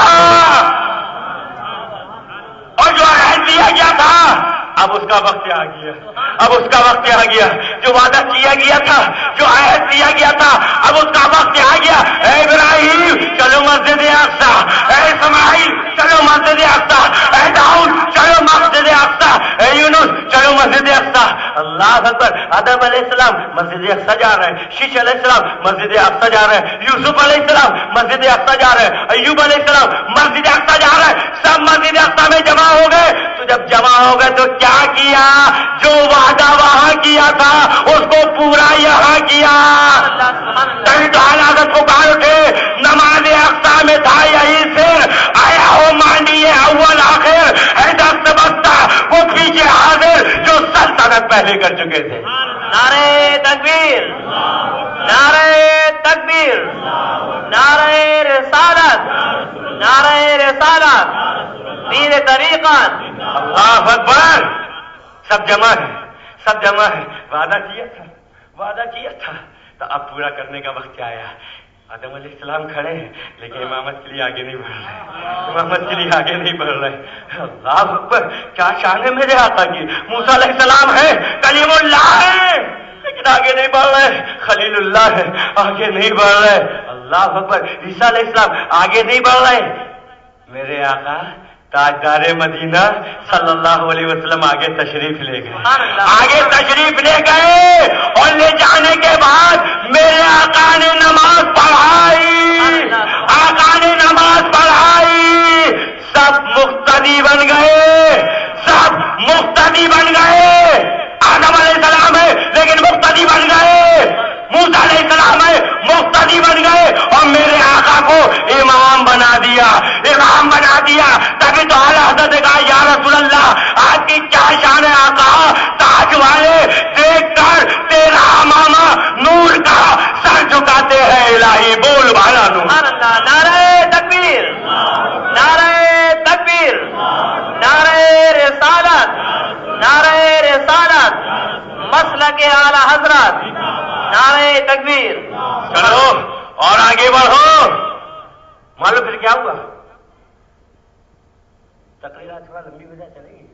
اور جو عہد لیا گیا تھا اب اس کا وقت آ گیا. اب اس کا وقت آ گیا. جو وعدہ کیا گیا تھا، جو عہد دیا گیا تھا، اب اس کا وقت آ گیا. اے ابراہیم چلو مسجد اقصی، اے اسماعیل چلو مسجد اقصی، اے داؤد چلو مسجد اقصی، اے یونس چلو مسجد اقصی. اللہ اکبر. آدم علیہ السلام مسجد اقصی جا رہے ہیں، شیش علیہ السلام مسجد اقصی جا رہے ہیں، یوسف علیہ السلام مسجد اقصی جا رہے ہیں، ایوب علیہ السلام مسجد اقصی جا رہے ہیں. سب مسجد اقصی میں جمع ہو گئے. تو جب جمع ہو گئے تو کیا کیا؟ جو وعدہ وہاں کیا تھا اس کو پورا یہاں کیا. حالات پکار اٹھے، نماز اقصی میں تھا یہی سر، آیا ہو مانڈیے اول آخر ہے دست بستہ وہ پیچھے حاضر جو سلطنت پہلے کر چکے تھے. نعرہ تکبیر، نعرہ تکبیر، نعرہ رسالت، نعرہ رسالت، دین طریقت. اللہ اکبر. سب جمع ہے، سب جمع ہے. وعدہ کیا تھا، وعدہ کیا تھا، تو اب پورا کرنے کا وقت آیا. آدم علیہ السلام کھڑے ہیں لیکن امامت کے لیے آگے نہیں بڑھ رہے، امامت کے لیے آگے نہیں بڑھ رہے. اللہ اکبر. کیا شان ہے میرے آقا کی. موسیٰ علیہ السلام ہے، کلیم اللہ ہے، لیکن آگے نہیں بڑھ رہے. خلیل اللہ ہے، آگے نہیں بڑھ رہے. اللہ اکبر. عیسیٰ علیہ السلام آگے نہیں بڑھ رہے. میرے آقا تاجدار مدینہ صلی اللہ علیہ وسلم آگے تشریف لے گئے، آگے تشریف لے گئے. اور لے جانے کے بعد میرے آقا نے نماز پڑھائی، آقا نے نماز پڑھائی. سب مقتدی بن گئے، سب مقتدی بن گئے. آدم علیہ السلام ہے لیکن مقتدی بن گئے. موسیٰ علیہ السلام ہے، مقتدی بن گئے. اور میرے آقا کو امام بنا دیا، امام بنا دیا. تبھی تو اعلیٰ حضرت نے کہا یا رسول اللہ آپ کی کیا شان ہے آقا. تاج والے دیکھ کر تیرا امامہ نور کا سر جھکاتے ہیں. الہی بول والا نور. نعرہ تکبیر، نعرہ تکبیر، نعرہ رسالت، نعرہ رسالت، مسلک اعلیٰ حضرت، نعرہ تکبیر. چلو اور آگے بڑھو. معلوم پھر کیا ہوا؟ تقریر تھوڑا لمبی وجہ چلے گی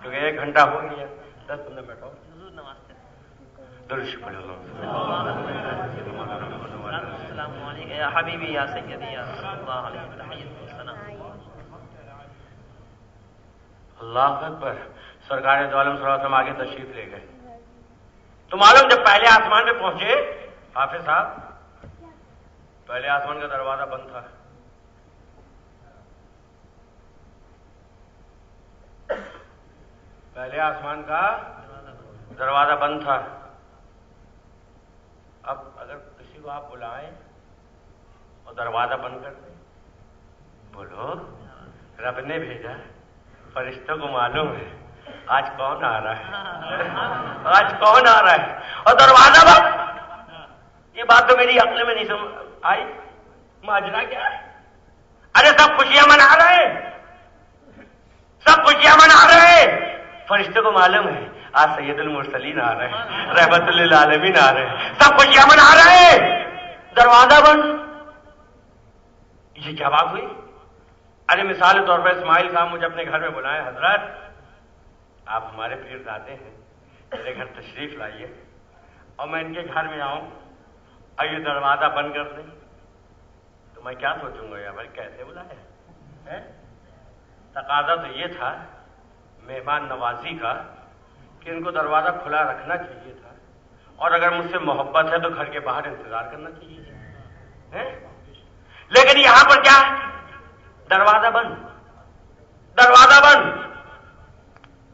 کیونکہ 1 گھنٹہ ہو گیا. 10-15 منٹ ہو. درود پڑھ لو. السلام علیکم یا حبیبی یا سیدی یا رسول اللہ علیہ السلام. اللہ اکبر. سرکار دو عالم صلی اللہ علیہ وسلم آگے تشریف لے گئے. تو معلوم جب پہلے آسمان پہ پہنچے حافظ صاحب، پہلے آسمان کا دروازہ بند تھا. پہلے آسمان کا دروازہ بند تھا. اب اگر کسی کو آپ بلائیں اور دروازہ بند کر دیں, بولو رب نے بھیجا, فرشتوں کو معلوم ہے آج کون آ رہا ہے, آج کون آ رہا ہے, اور دروازہ بند. یہ بات تو میری عقل میں نہیں سمجھ آئی. ماجرا کیا ہے؟ ارے سب خوشیاں منا رہے ہیں, سب خوشیاں منا رہے ہیں. فرشتوں کو معلوم ہے آج سید المرسلین آ رہے ہیں, رحمت للعالمین آ رہے ہیں, سب خوشیاں منا رہے ہیں, دروازہ بند. یہ کیا بات ہوئی؟ ارے مثال کے طور پر اسماعیل صاحب مجھے اپنے گھر میں بلائے, حضرت آپ ہمارے پیرزادے ہیں, میرے گھر تشریف لائیے, اور میں ان کے گھر میں آؤں اور یہ دروازہ بند کر دیں تو میں کیا سوچوں گا, یا بھائی کیسے بلایا؟ تقاضا تو یہ تھا مہمان نوازی کا کہ ان کو دروازہ کھلا رکھنا چاہیے تھا, اور اگر مجھ سے محبت ہے تو گھر کے باہر انتظار کرنا چاہیے تھا. لیکن یہاں پر کیا, دروازہ بند, دروازہ بند.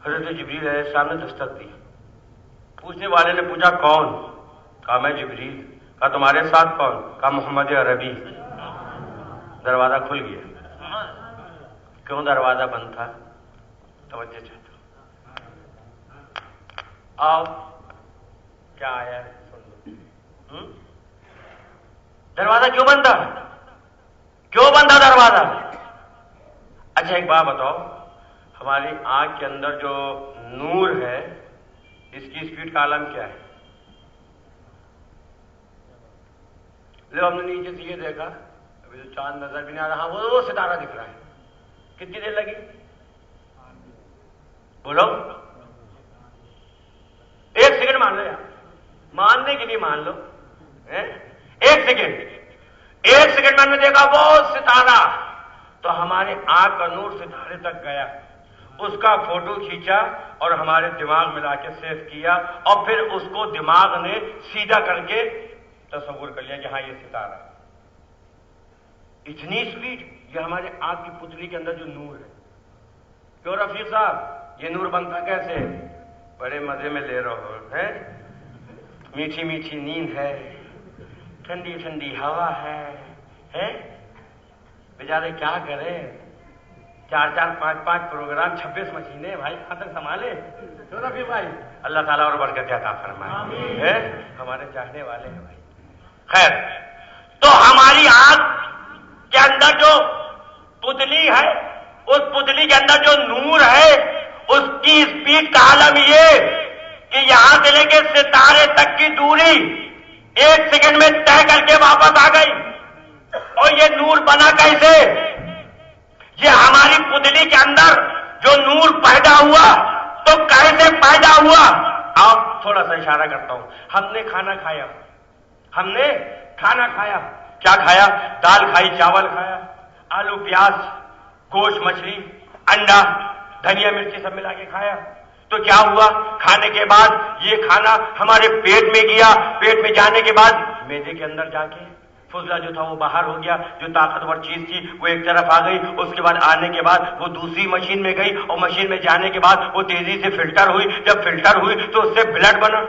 حضرت جبریل علیہ السلام نے دستک دی. پوچھنے والے نے پوچھا کون؟ کہا میں جبریل. کہا تمہارے ساتھ کون؟ کہا محمد عربی. دروازہ کھل گیا. کیوں دروازہ بند تھا؟ توجہ چاہتا ہوں. آؤ کیا آیا ہے سن لو. دروازہ کیوں بند تھا؟ کیوں بند تھا دروازہ؟ اچھا ایک بات بتاؤ, ہماری آنکھ کے اندر جو نور ہے اس کی اسپیڈ کا عالم کیا ہے؟ لو ہم نے نیچے سے یہ دیکھا, ابھی تو چاند نظر بھی نہیں آ رہا, وہ ستارہ دکھ رہا ہے. کتنی دیر لگی؟ بولو. 1 سیکنڈ مان لو, یار ماننے کے لیے مان لو. 1 سیکنڈ, 1 سیکنڈ میں نے دیکھا وہ ستارہ, تو ہمارے آنکھ کا نور ستارے تک گیا, اس کا فوٹو کھینچا اور ہمارے دماغ میں لا کے سیو کیا, اور پھر اس کو دماغ نے سیدھا کر کے تصور کر لیا کہ ہاں یہ ستارہ. اتنی اسپیڈ, یہ ہمارے آنکھ کی پتلی کے اندر جو نور ہے. کیوں رفیق صاحب یہ نور بنتا کیسے؟ بڑے مزے میں لے رہے ہو, میٹھی میٹھی نیند ہے, ٹھنڈی ٹھنڈی ہوا ہے. بیچارے کیا کریں, 4 5 پروگرام, 26 مشینیں, بھائی کہاں تک سنبھالے؟ کیوں رفیق بھائی؟ اللہ تعالیٰ اور برکت عطا فرمائے, ہمارے چاہنے والے ہیں بھائی. خیر, تو ہماری آنکھ کے اندر جو پتلی ہے, اس پتلی کے اندر جو نور ہے, اس کی اسپیڈ کا عالم یہ کہ یہاں سے لے کے ستارے تک کی دوری 1 سیکنڈ میں طے کر کے واپس آ گئی. اور یہ نور بنا کیسے؟ یہ ہماری پتلی کے اندر جو نور پیدا ہوا تو کیسے پیدا ہوا؟ آپ تھوڑا سا اشارہ کرتا ہوں. ہم نے کھانا کھایا, ہم نے کھانا کھایا, کیا کھایا؟ دال کھائی, چاول کھایا, آلو پیاز, گوشت مچھلی, انڈا, دھنیا مرچی سب ملا کے کھایا. تو کیا ہوا؟ کھانے کے بعد یہ کھانا ہمارے پیٹ میں گیا, پیٹ میں جانے کے بعد معدے کے اندر جا کے فضلہ جو تھا وہ باہر ہو گیا, جو طاقتور چیز تھی وہ ایک طرف آ گئی. اس کے بعد آنے کے بعد وہ دوسری مشین میں گئی, اور مشین میں جانے کے بعد وہ تیزی سے فلٹر ہوئی. جب فلٹر ہوئی تو اس سے بلڈ بنا,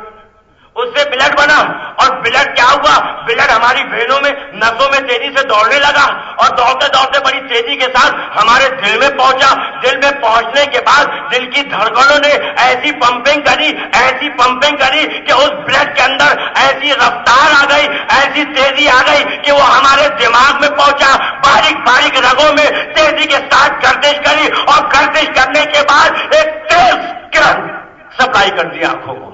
اس سے بلڈ بنا, اور بلڈ کیا ہوا؟ بلڈ ہماری وینوں میں, نسوں میں تیزی سے دوڑنے لگا, اور دوڑتے دوڑتے بڑی تیزی کے ساتھ ہمارے دل میں پہنچا. دل میں پہنچنے کے بعد دل کی دھڑکنوں نے ایسی پمپنگ کری, ایسی پمپنگ کری کہ اس بلڈ کے اندر ایسی رفتار آ گئی, ایسی تیزی آ گئی کہ وہ ہمارے دماغ میں پہنچا. باریک باریک رگوں میں تیزی کے ساتھ گردش کری, اور گردش کرنے کے بعد ایک تیز کرنٹ سپلائی کر دیا آنکھوں کو.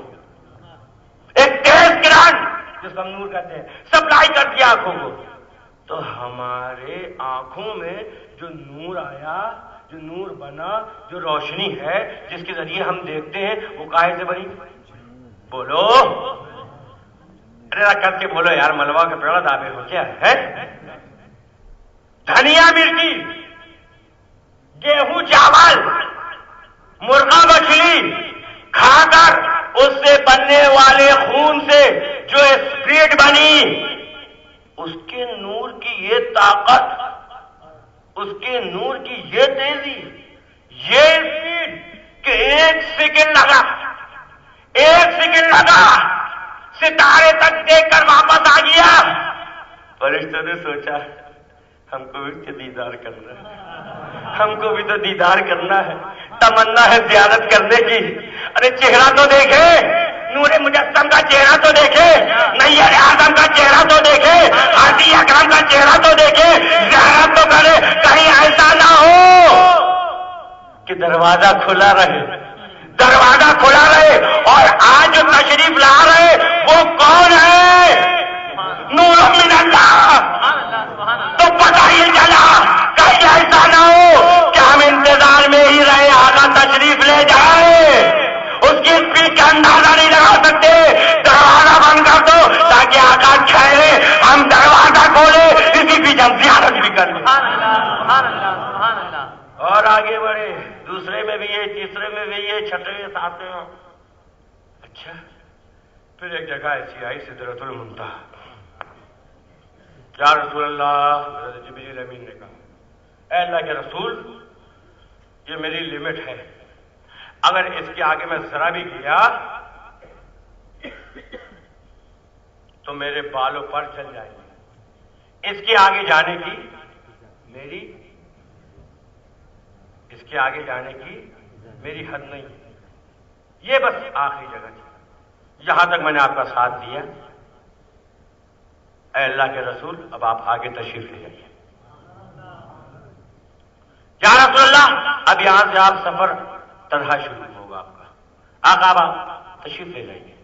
ایک تیز کرنٹ جس کو ہم نور کہتے ہیں, سپلائی کر دیا آنکھوں کو. تو ہمارے آنکھوں میں جو نور آیا, جو نور بنا, جو روشنی ہے جس کے ذریعے ہم دیکھتے ہیں, وہ کاہے سے بنی؟ بولو, ارے کر کے بولو یار, ملوا کا پیڑا دعوے ہو کیا ہے؟ دھنیا مرچی, گیہوں چاول, مرغا مچھلی کھا کر اس سے بننے والے خون سے جو اسپیڈ بنی, اس کے نور کی یہ طاقت, اس کے نور کی یہ تیزی, یہ اسپیڈ کہ 1 سیکنڈ فرشتوں نے سوچا ہم کو بھی تو دیدار کرنا ہے، ہم کو بھی تو دیدار کرنا ہے، تمنا ہے زیارت کرنے کی۔ ارے چہرہ تو دیکھے، نور مجسم کا چہرہ تو دیکھے، نیر اعظم کا چہرہ تو دیکھے، ہادی اکرم کا چہرہ تو دیکھے، زیارت تو کرے، کہیں ایسا نہ ہو کہ دروازہ کھلا رہے، دروازہ کھلا رہے۔ اور آج جو تشریف لا رہے وہ کون ہے؟ نور من اللہ۔ تو پتہ ہی چلا کہیں ایسا نہ ہو کہ ہم انتظار میں ہی رہے آقا تشریف لے جائے، اس کی اسپیڈ کا اندازہ نہیں لگا سکتے۔ دروازہ بند کر دو تاکہ آقا ٹھہرے، ہم دروازہ کھولے، اسی بیچ ہم زیارت بھی کر لیں۔ اور آگے بڑھے، دوسرے میں بھی یہ، تیسرے میں بھی یہ، چھٹے ساتویں میں۔ اچھا پھر ایک جگہ ایسی آئی سدرۃ المنتہا۔ یا رسول اللہ، حضرت جبریل امین نے کہا اے اللہ کے رسول، یہ میری لمٹ ہے، اگر اس کے آگے میں ذرا بھی گیا تو میرے بالوں پر چل جائیں گے۔ اس کے آگے جانے کی میری، اس کے آگے جانے کی میری حد نہیں ہے، یہ بس آخری جگہ تھی، یہاں تک میں نے آپ کا ساتھ دیا۔ اے اللہ کے رسول، اب آپ آگے تشریف لے جائیے۔ یا رسول اللہ، اب یہاں سے آپ سفر تنہا شروع ہوگا آپ کا، آقا آپ تشریف لے جائیے۔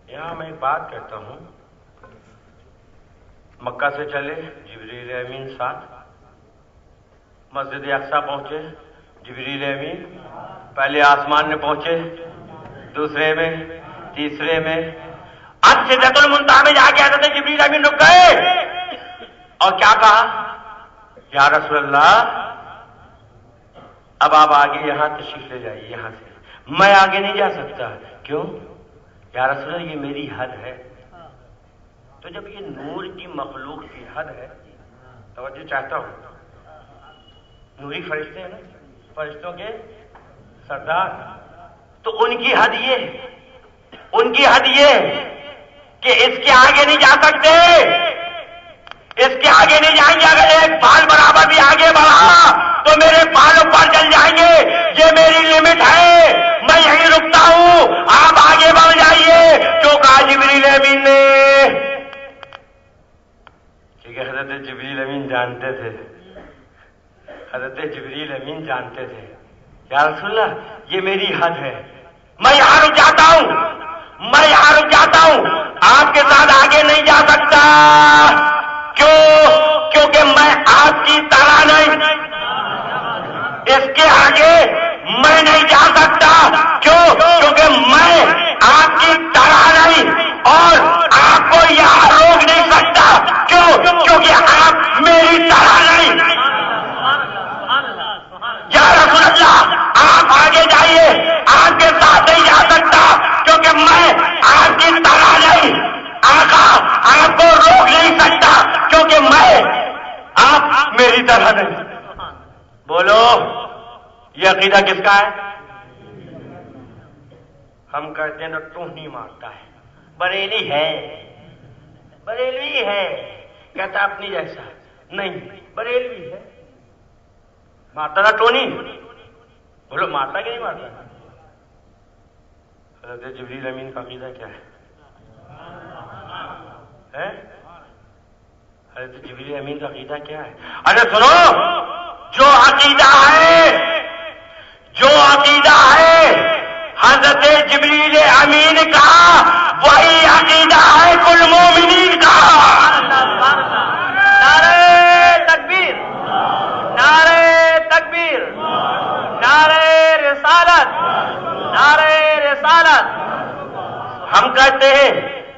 یہاں میں ایک بات کہتا ہوں، مکہ سے چلے جبریل امین ساتھ، مسجد اقصیٰ پہنچے جبریل امین، پہلے آسمان میں پہنچے، دوسرے میں، تیسرے میں، اب سدرۃ المنتہا میں جا کے حضرت جبریل امین رک گئے اور کیا کہا؟ یا رسول اللہ، اب آپ آگے یہاں تشریف لے جائیے، یہاں سے میں آگے نہیں جا سکتا۔ کیوں؟ یا رسول اللہ، یہ میری حد ہے۔ تو جب یہ نور کی مخلوق کی حد ہے، توجہ چاہتا ہوں، نوری فرشتے ہیں نا، فرشتوں کے سردار، تو ان کی حد یہ ہے، ان کی حد یہ کہ اس کے آگے نہیں جا سکتے، اس کے آگے نہیں جائیں گے۔ اگر ایک بال برابر بھی آگے بڑھا تو میرے بالوں پر چل جائیں گے، یہ میری لمٹ ہے، میں یہیں رکتا ہوں، آپ آگے بڑھ جائیے، جو کہا جبریل امین نے۔ ٹھیک ہے، حضرت جبریل امین جانتے تھے، حضرت جبریل امین جانتے تھے، یا رسول اللہ یہ میری حد ہے، میں یہاں رک جاتا ہوں، میں یہاں رک جاتا ہوں، آپ کے ساتھ آگے نہیں جا سکتا۔ کیوں؟ کیونکہ میں آپ کی طرح نہیں، اس کے آگے میں نہیں جا سکتا۔ کیوں؟ کیونکہ میں آپ کی طرح نہیں، اور آپ کو یہاں روک نہیں سکتا۔ کیوں؟ کیونکہ آپ میری طرح نہیں۔ یا رسول اللہ، آپ آگے جائیے، آپ کے ساتھ نہیں جا سکتا کیونکہ میں آپ کی طرح نہیں۔ آقا آپ کو روک نہیں سکتا کیونکہ میں آپ میری طرح نہیں۔ بولو، یہ عقیدہ کس کا ہے؟ ہم کہتے ہیں نا ٹوہنی مارتا ہے، بریلی ہے، بریلوی ہے، کہتا اپنی جیسا نہیں، بریلوی ہے، مارتا نا ٹونی۔ بولو مارتا کہ نہیں مارتا؟ حضرت جبریل امین کا عقیدہ کیا ہے؟ حضرت جبریل امین کا عقیدہ کیا ہے؟ ارے سنو، جو عقیدہ ہے، جو عقیدہ ہے حضرت جبریل امین کا، وہی عقیدہ ہے کل مومنین کا۔ نعرہ تکبیر، نعرہ تکبیر، نعرہ رسالت، نعرہ رسالت۔ ہم کہتے ہیں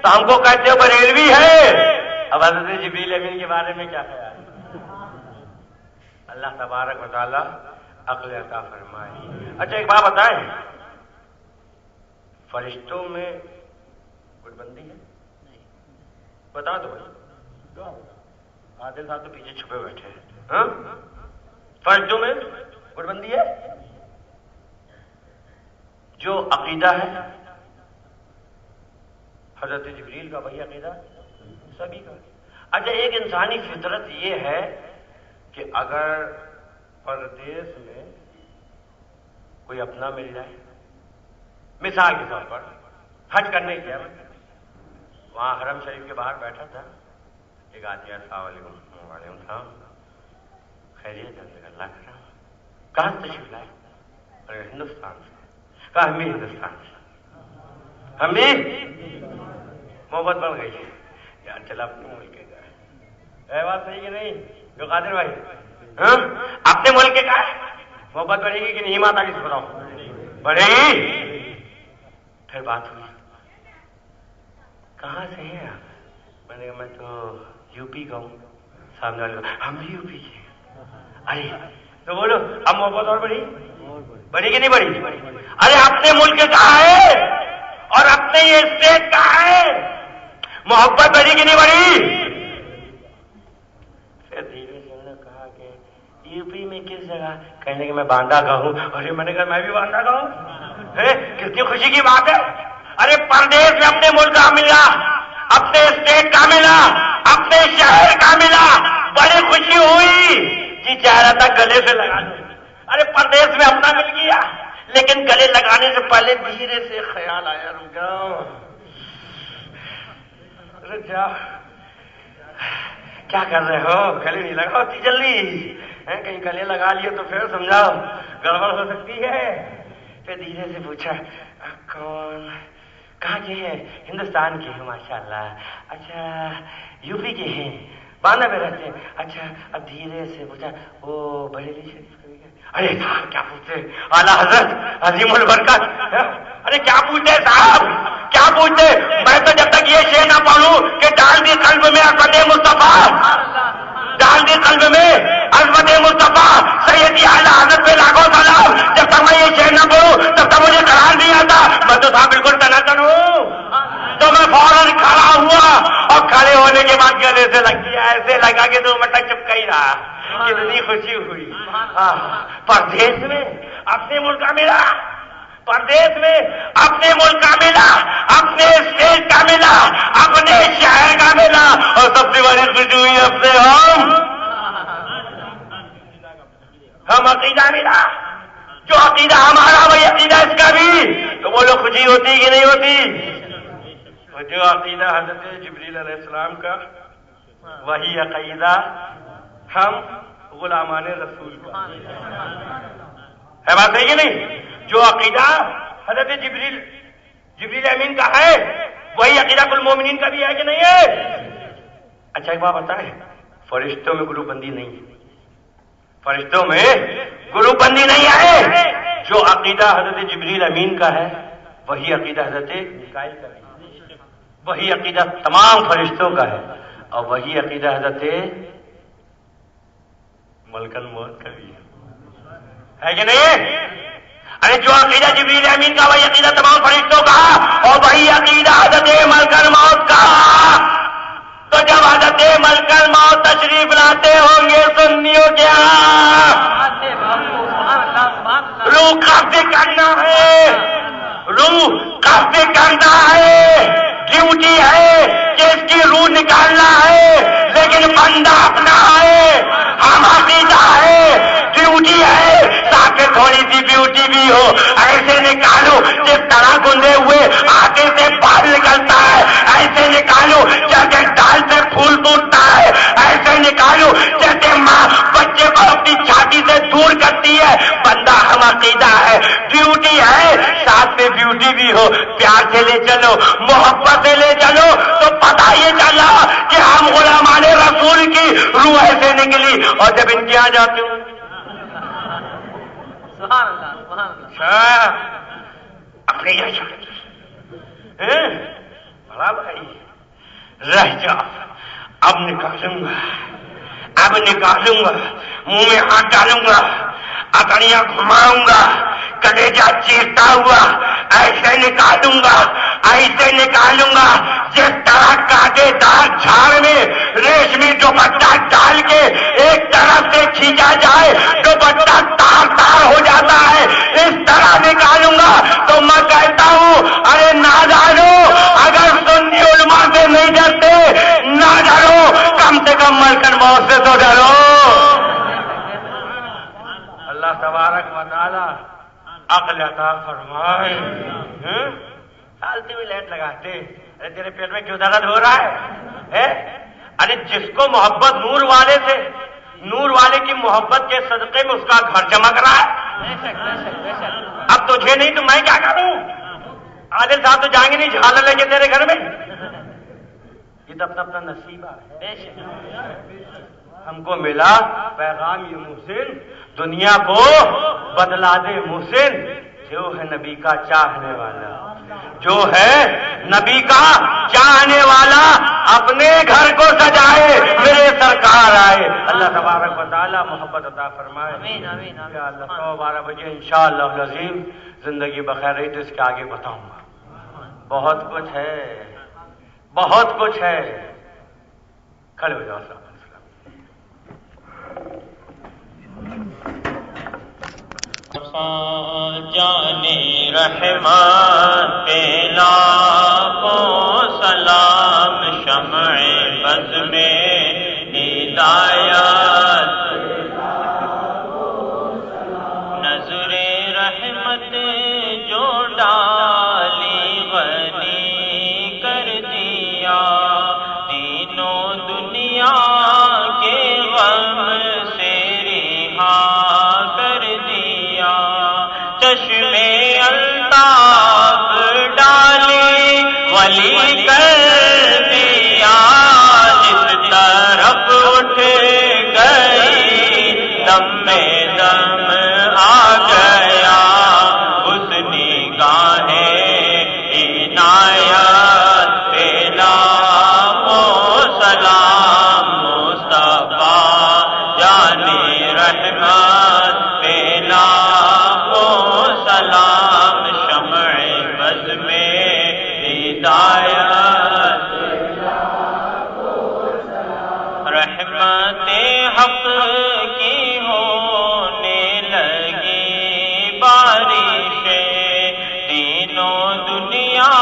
تو ہم کو کہتے ہو بریلوی ہے۔ اب حضرت جبریل امین کے بارے میں کیا خیال ہے؟ اللہ تبارک و تعالی عقل عطا فرمائے۔ اچھا ایک بات بتائیں، فرشتوں میں گٹ بندی ہے؟ بتا دو بھائی، عادل صاحب تو پیچھے چھپے بیٹھے ہیں۔ ہاں، فرشتوں میں گٹ بندی ہے؟ جو عقیدہ ہے حضرت جبریل کا وہی عقیدہ سبھی کا۔ اچھا ایک انسانی فطرت یہ ہے کہ اگر پردیس میں کوئی اپنا مل جائے، مثال کے طور پر حج کرنے گیا، وہاں حرم شریف کے باہر بیٹھا تھا، ایک آدمی السلام علیکم، وعلیکم السلام، خیریت ہے؟ اللہ کرا، کہاں سے تشریف لائے؟ ارے ہندوستان سے۔ کہا ہم بھی ہندوستان سے، ہم بھی محبت بن گئی یار، چلا اپنے ملک کے گئے، بات صحیح کہ نہیں جو قادر بھائی؟ ہاں اپنے ملک کے کا محبت بڑھے گی کہ نہیں؟ ماتا کی سناؤ، بڑھے گی۔ پھر بات ہوئی، کہاں سے ہیں آپ؟ میں نے کہا میں تو یو پی کا ہوں۔ سامنے والے ہم بھی یو پی کے۔ ارے تو بولو اب محبت اور بڑھی، بڑھی کہ نہیں بڑھی؟ ارے اپنے ملک کہاں ہے اور اپنے یہ اسٹیٹ کہاں ہے، محبت بڑھی کہ نہیں بڑھی؟ پھر دھیرے سے انہوں نے کہا کہ یو پی میں کس جگہ؟ کہنے کہ میں باندہ کا ہوں۔ ارے میں نے کہا میں بھی باندہ کا ہوں، کتنی خوشی کی بات ہے۔ ارے پردیس میں اپنے ملک کا ملا، اپنے اسٹیٹ کا ملا، اپنے شہر کا ملا، بڑی خوشی ہوئی، جی چاہ رہا تھا گلے سے لگا دو۔ ارے پردیس میں اپنا مل گیا، لیکن گلے لگانے سے پہلے دھیرے سے خیال آیا، رک جاؤ، رک جاؤ، کیا کر رہے ہو؟ گلے نہیں لگاؤ اتنی جلدی، کہیں گلے لگا لیے تو پھر سمجھاؤ گڑبڑ ہو سکتی ہے۔ پھر دھیرے سے پوچھا کون، کہاں کے ہیں؟ ہندوستان کے ہیں ماشاء اللہ۔ اچھا یو پی کے ہیں، باندہ میں رہتے ہیں؟ اچھا۔ اب دھیرے سے پوچھا وہ بریلی شریف کبھی گئے؟ ارے صاحب کیا پوچھتے، اعلیٰ حضرت عظیم البرکت، ارے کیا پوچھتے صاحب، کیا پوچھتے؟ میں تو جب تک یہ شعر نہ پڑھوں کہ ڈال دی قلب میں عظمت مصطفیٰ، ڈال دی قلب میں عظمت مصطفیٰ سیدی اعلیٰ حضرت پہ لاکھوں سلام، جب تک میں یہ شعر نہ پڑھوں تب تک مجھے قرار نہیں آتا۔ میں تو صاحب بالکل تنتن ہوں، تو میں فوراً کھڑا ہوا اور کھڑے ہونے کے بعد گلے سے لگ گیا، ایسے لگا کہ 2 منٹ تک چپکا ہی رہا، کتنی خوشی ہوئی۔ پردیس میں اپنے ملک کا ملا، پردیس میں اپنے ملک کا ملا، اپنے اسٹیٹ کا ملا، اپنے شہر کا ملا، اور سب سے بڑی خوشی ہوئی اپنے ہم عقیدہ ملا، جو عقیدہ ہمارا وہی عقیدہ اس کا بھی، تو بولو خوشی ہوتی کہ نہیں ہوتی؟ جو عقیدہ حضرت جبریل علیہ السلام کا وہی عقیدہ ہم غلامان رسول کا ہے، بات ہے کہ نہیں؟ جو عقیدہ حضرت جبریل امین کا ہے وہی عقیدہ کل مومنین کا بھی ہے کہ نہیں ہے؟ اچھا ایک بات بتائیں، فرشتوں میں گروپ بندی نہیں ہے، فرشتوں میں گروپ بندی نہیں ہے۔ جو عقیدہ حضرت جبریل امین کا ہے وہی عقیدہ حضرت میکائیل کا ہے، وہی عقیدہ تمام فرشتوں کا ہے، اور وہی عقیدہ حضرت ملک الموت کا بھی ہے کہ نہیں؟ ارے جو عقیدہ جبریل امین کا وہی عقیدہ تمام فرشتوں کا، اور وہی عقیدہ حضرت ملک الموت کا، تو جب حضرت ملک الموت تشریف لاتے ہوں گے سنیوں کے روح قبض کرنا ہے، روح قبض کرنا ہے، ڈیوٹی ہے کہ اس کی روح نکالنا ہے، لیکن بندہ اپنا ہے، ہم عقیدہ ہے، ڈیوٹی ہے، تاکہ تھوڑی سی بیوٹی بھی ہو، ایسے نکالو جس طرح گندے ہوئے آگے سے بال نکلتا ہے، ایسے نکالو جیسے ڈال سے پھول ٹوٹتا ہے، ایسے نکالو جیسے ماں بچے کو اپنی چھاتی سے دور کرتی ہے، بندہ ہم عقیدہ ہے، ڈیوٹی ہے، ساتھ میں بیوٹی بھی ہو، پیار سے لے چلو، محبت سے لے چلو، تو پتہ یہ چلا کہ ہم غلامان رسول کی روح ایسے نکلی، اور جب ان کے یہاں جاتے ہوں اپنے بڑا بھائی رہ جا، اب نکالوں گا، اب نکالوں گا، منہ میں ہاتھ ڈالوں گا، اکڑیاں گھماؤں گا، کلیجہ چیرتا ہوا ایسے نکالوں گا، ایسے نکالوں گا جس طرح کاٹے دار جھاڑ میں ریشمی دوپٹہ ڈال کے ایک طرف سے کھینچا جائے دوپٹہ تار تار ہو جاتا ہے، اس طرح نکالوں گا۔ تو میں کہتا ہوں ارے نہ ڈالو، اگر سنی علماء سے نہیں ڈرتے نہ ڈرو، اللہ تبارک و تعالی عقل عطا فرمائے. چالتی ہوئی لائٹ لگاتے. ارے تیرے پیٹ میں کیوں درد ہو رہا ہے؟ ارے جس کو محبت نور والے سے، نور والے کی محبت کے صدقے میں اس کا گھر چمک رہا ہے. اب تجھے نہیں تو میں کیا کروں؟ عادل صاحب تو جائیں گے نہیں جھالا لے کے تیرے گھر میں. یہ تو اپنا اپنا نصیبہ ہے. ہم کو ملا پیغام یہ محسن، دنیا کو بدلا دے محسن. جو ہے نبی کا چاہنے والا، جو ہے نبی کا چاہنے والا، اپنے گھر کو سجائے میرے سرکار آئے. اللہ تبارک و تعالی محبت عطا فرمائے. آمین آمین یا اللہ. 12 بجے انشاءاللہ العظیم زندگی بخیر رہی تو اس کے آگے بتاؤں گا. بہت کچھ ہے، بہت کچھ ہے. کھڑے ہو جاؤ صاحب. جانے رحمت پہ لاکھوں سلام، شمع بز میں ہدایت، نظر رحمت جو ڈالی غنی کر دیا، تینوں دنیا کے غم سے رہا کر دیا، چشمے الطاف ڈالی ولی کر دیا، جس طرف اٹھ گئی دم میں دم آ گیا، اس نگاہ عنایت پہ لاکھوں سلام، مصطفیٰ جانے رحمت پہ لاکھوں سلام، شمع بز میں ہدایت، رحمت حق کی ہونے لگی بارشیں، تینوں دنیا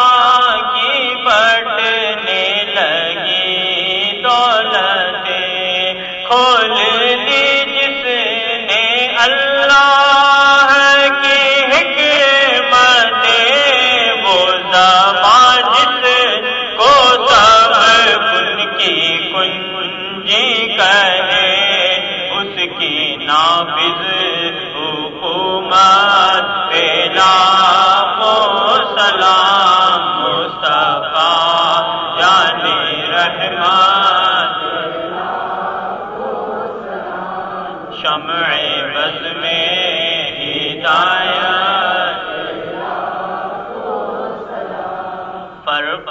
کی بٹنے لگی دولتیں، کھول دی جس نے اللہ کی حکمتیں، وہ زبان جس کو سب ان کی کنجی کہے، اس کی نافذ حکومت پہ لاکھوں سلام، مصطفیٰ جانے رحمت، شمع بز میں ہدایت، فرق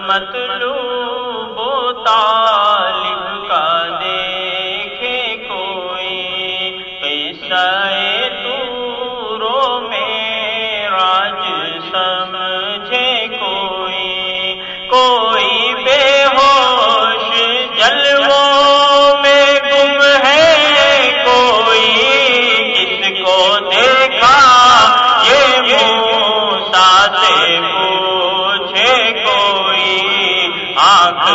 مطلوب و طالب کا دیکھے کوئی، قصہ طور و معراج سمجھے کوئی، کوئی بے ہوش جلووں میں گم ہے کوئی، کس کو دیکھا یہ موسیٰ سے پوچھے کوئی، آنکھ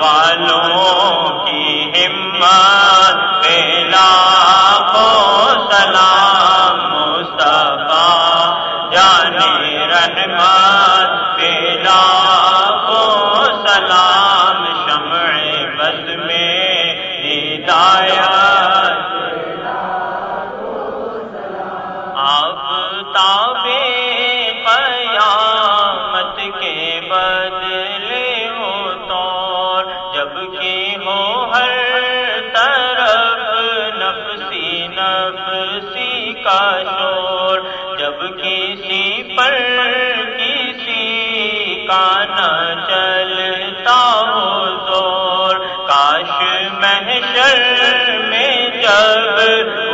والوں کی ہمت پہ لاکھوں سلام، مصطفیٰ جانے رحمت پہ لاکھوں سلام، شمع بز میں ہدایت، آفتاب قیامت کے بدلے ہو طور، جب کہ ہو ہر طرف نفسی نفسی کا شور، جب کسی پر کسی کا نہ چلتا ہو زور، کاش محشر میں جب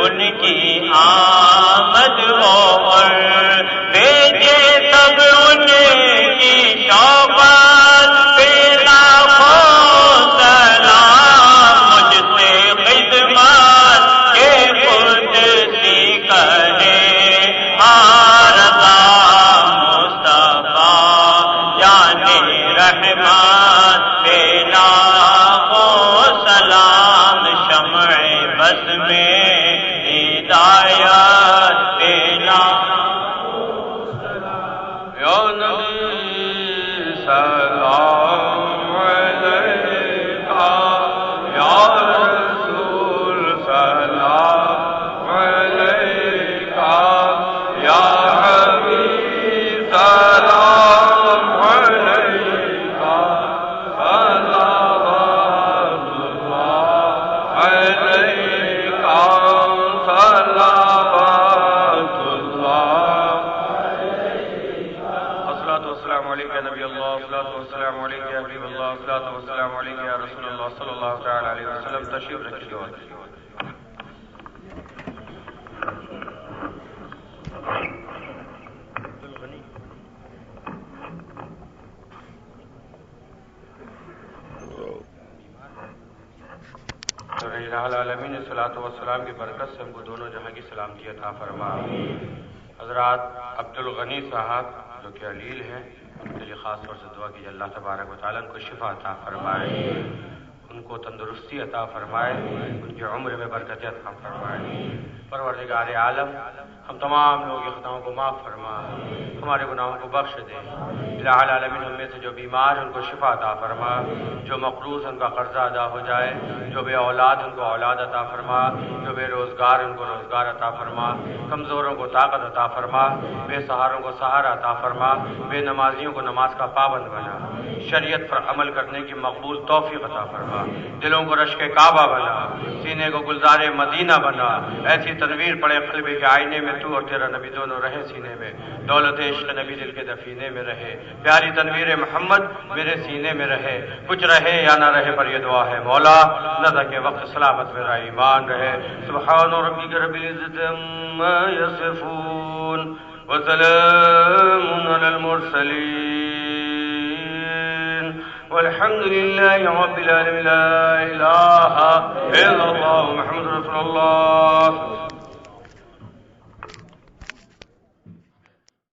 ان کی آمد ہو اور بھیجے سب ان کی شوقت پہ لاکھوں سلام، مجھ سے خدمت کے خود سی کہے رضا، مصطفیٰ جانے رحمت پہ لاکھوں سلام، شمع بز میں ہدایت، علیک یا نبی اللہ، الصلاۃ والسلام علیک یا حبیب اللہ، الصلاۃ والسلام علیک یا رسول اللہ صلی اللہ تعالی علیہ وسلم. تشریف رکھیے گا. الہ العالمین صلاۃ والسلام کی برکت سے ہم کو دونوں جہاں کی سلامتی عطا فرما. حضرات عبد الغنی صاحب جو کہ علیل ہیں، ان کے لیے خاص طور سے دعا کیجیے اللہ تبارک و تعالیٰ ان کو شفا عطا فرمائے، ان کو تندرستی عطا فرمائے، ان کی عمر میں برکت عطا فرمائے. پروردگار عالم ہم تمام لوگوں کی خطاؤں کو معاف فرما، ہمارے گناہوں کو بخش دے. الہ العالمین ہم میں سے جو بیمار ہیں ان کو شفا عطا فرما، جو مقروض ان کا قرضہ ادا ہو جائے، جو بے اولاد ان کو اولاد عطا فرما، جو بے روزگار ان کو روزگار عطا فرما، کمزوروں کو طاقت عطا فرما، بے سہاروں کو سہارا عطا فرما، بے نمازیوں کو نماز کا پابند بنا، شریعت پر عمل کرنے کی مقبول توفیق عطا فرما، دلوں کو رشک کعبہ بنا، سینے کو گلزار مدینہ بنا. ایسی تنویر پڑے قلب کے آئینے میں تو اور تیرا نبی دونوں رہے سینے میں، دولت عشق نبی دل کے دفینے میں رہے، پیاری تنویر محمد میرے سینے میں رہے. کچھ رہے یا نہ رہے پر یہ دعا ہے مولا، نزا کے وقت سلامت میرا ایمان رہے. سبحان ربک رب العزت عما یصفون وسلام علی المرسلین والحمد للہ رب العالمین. لا الہ الا اللہ محمد رسول اللہ.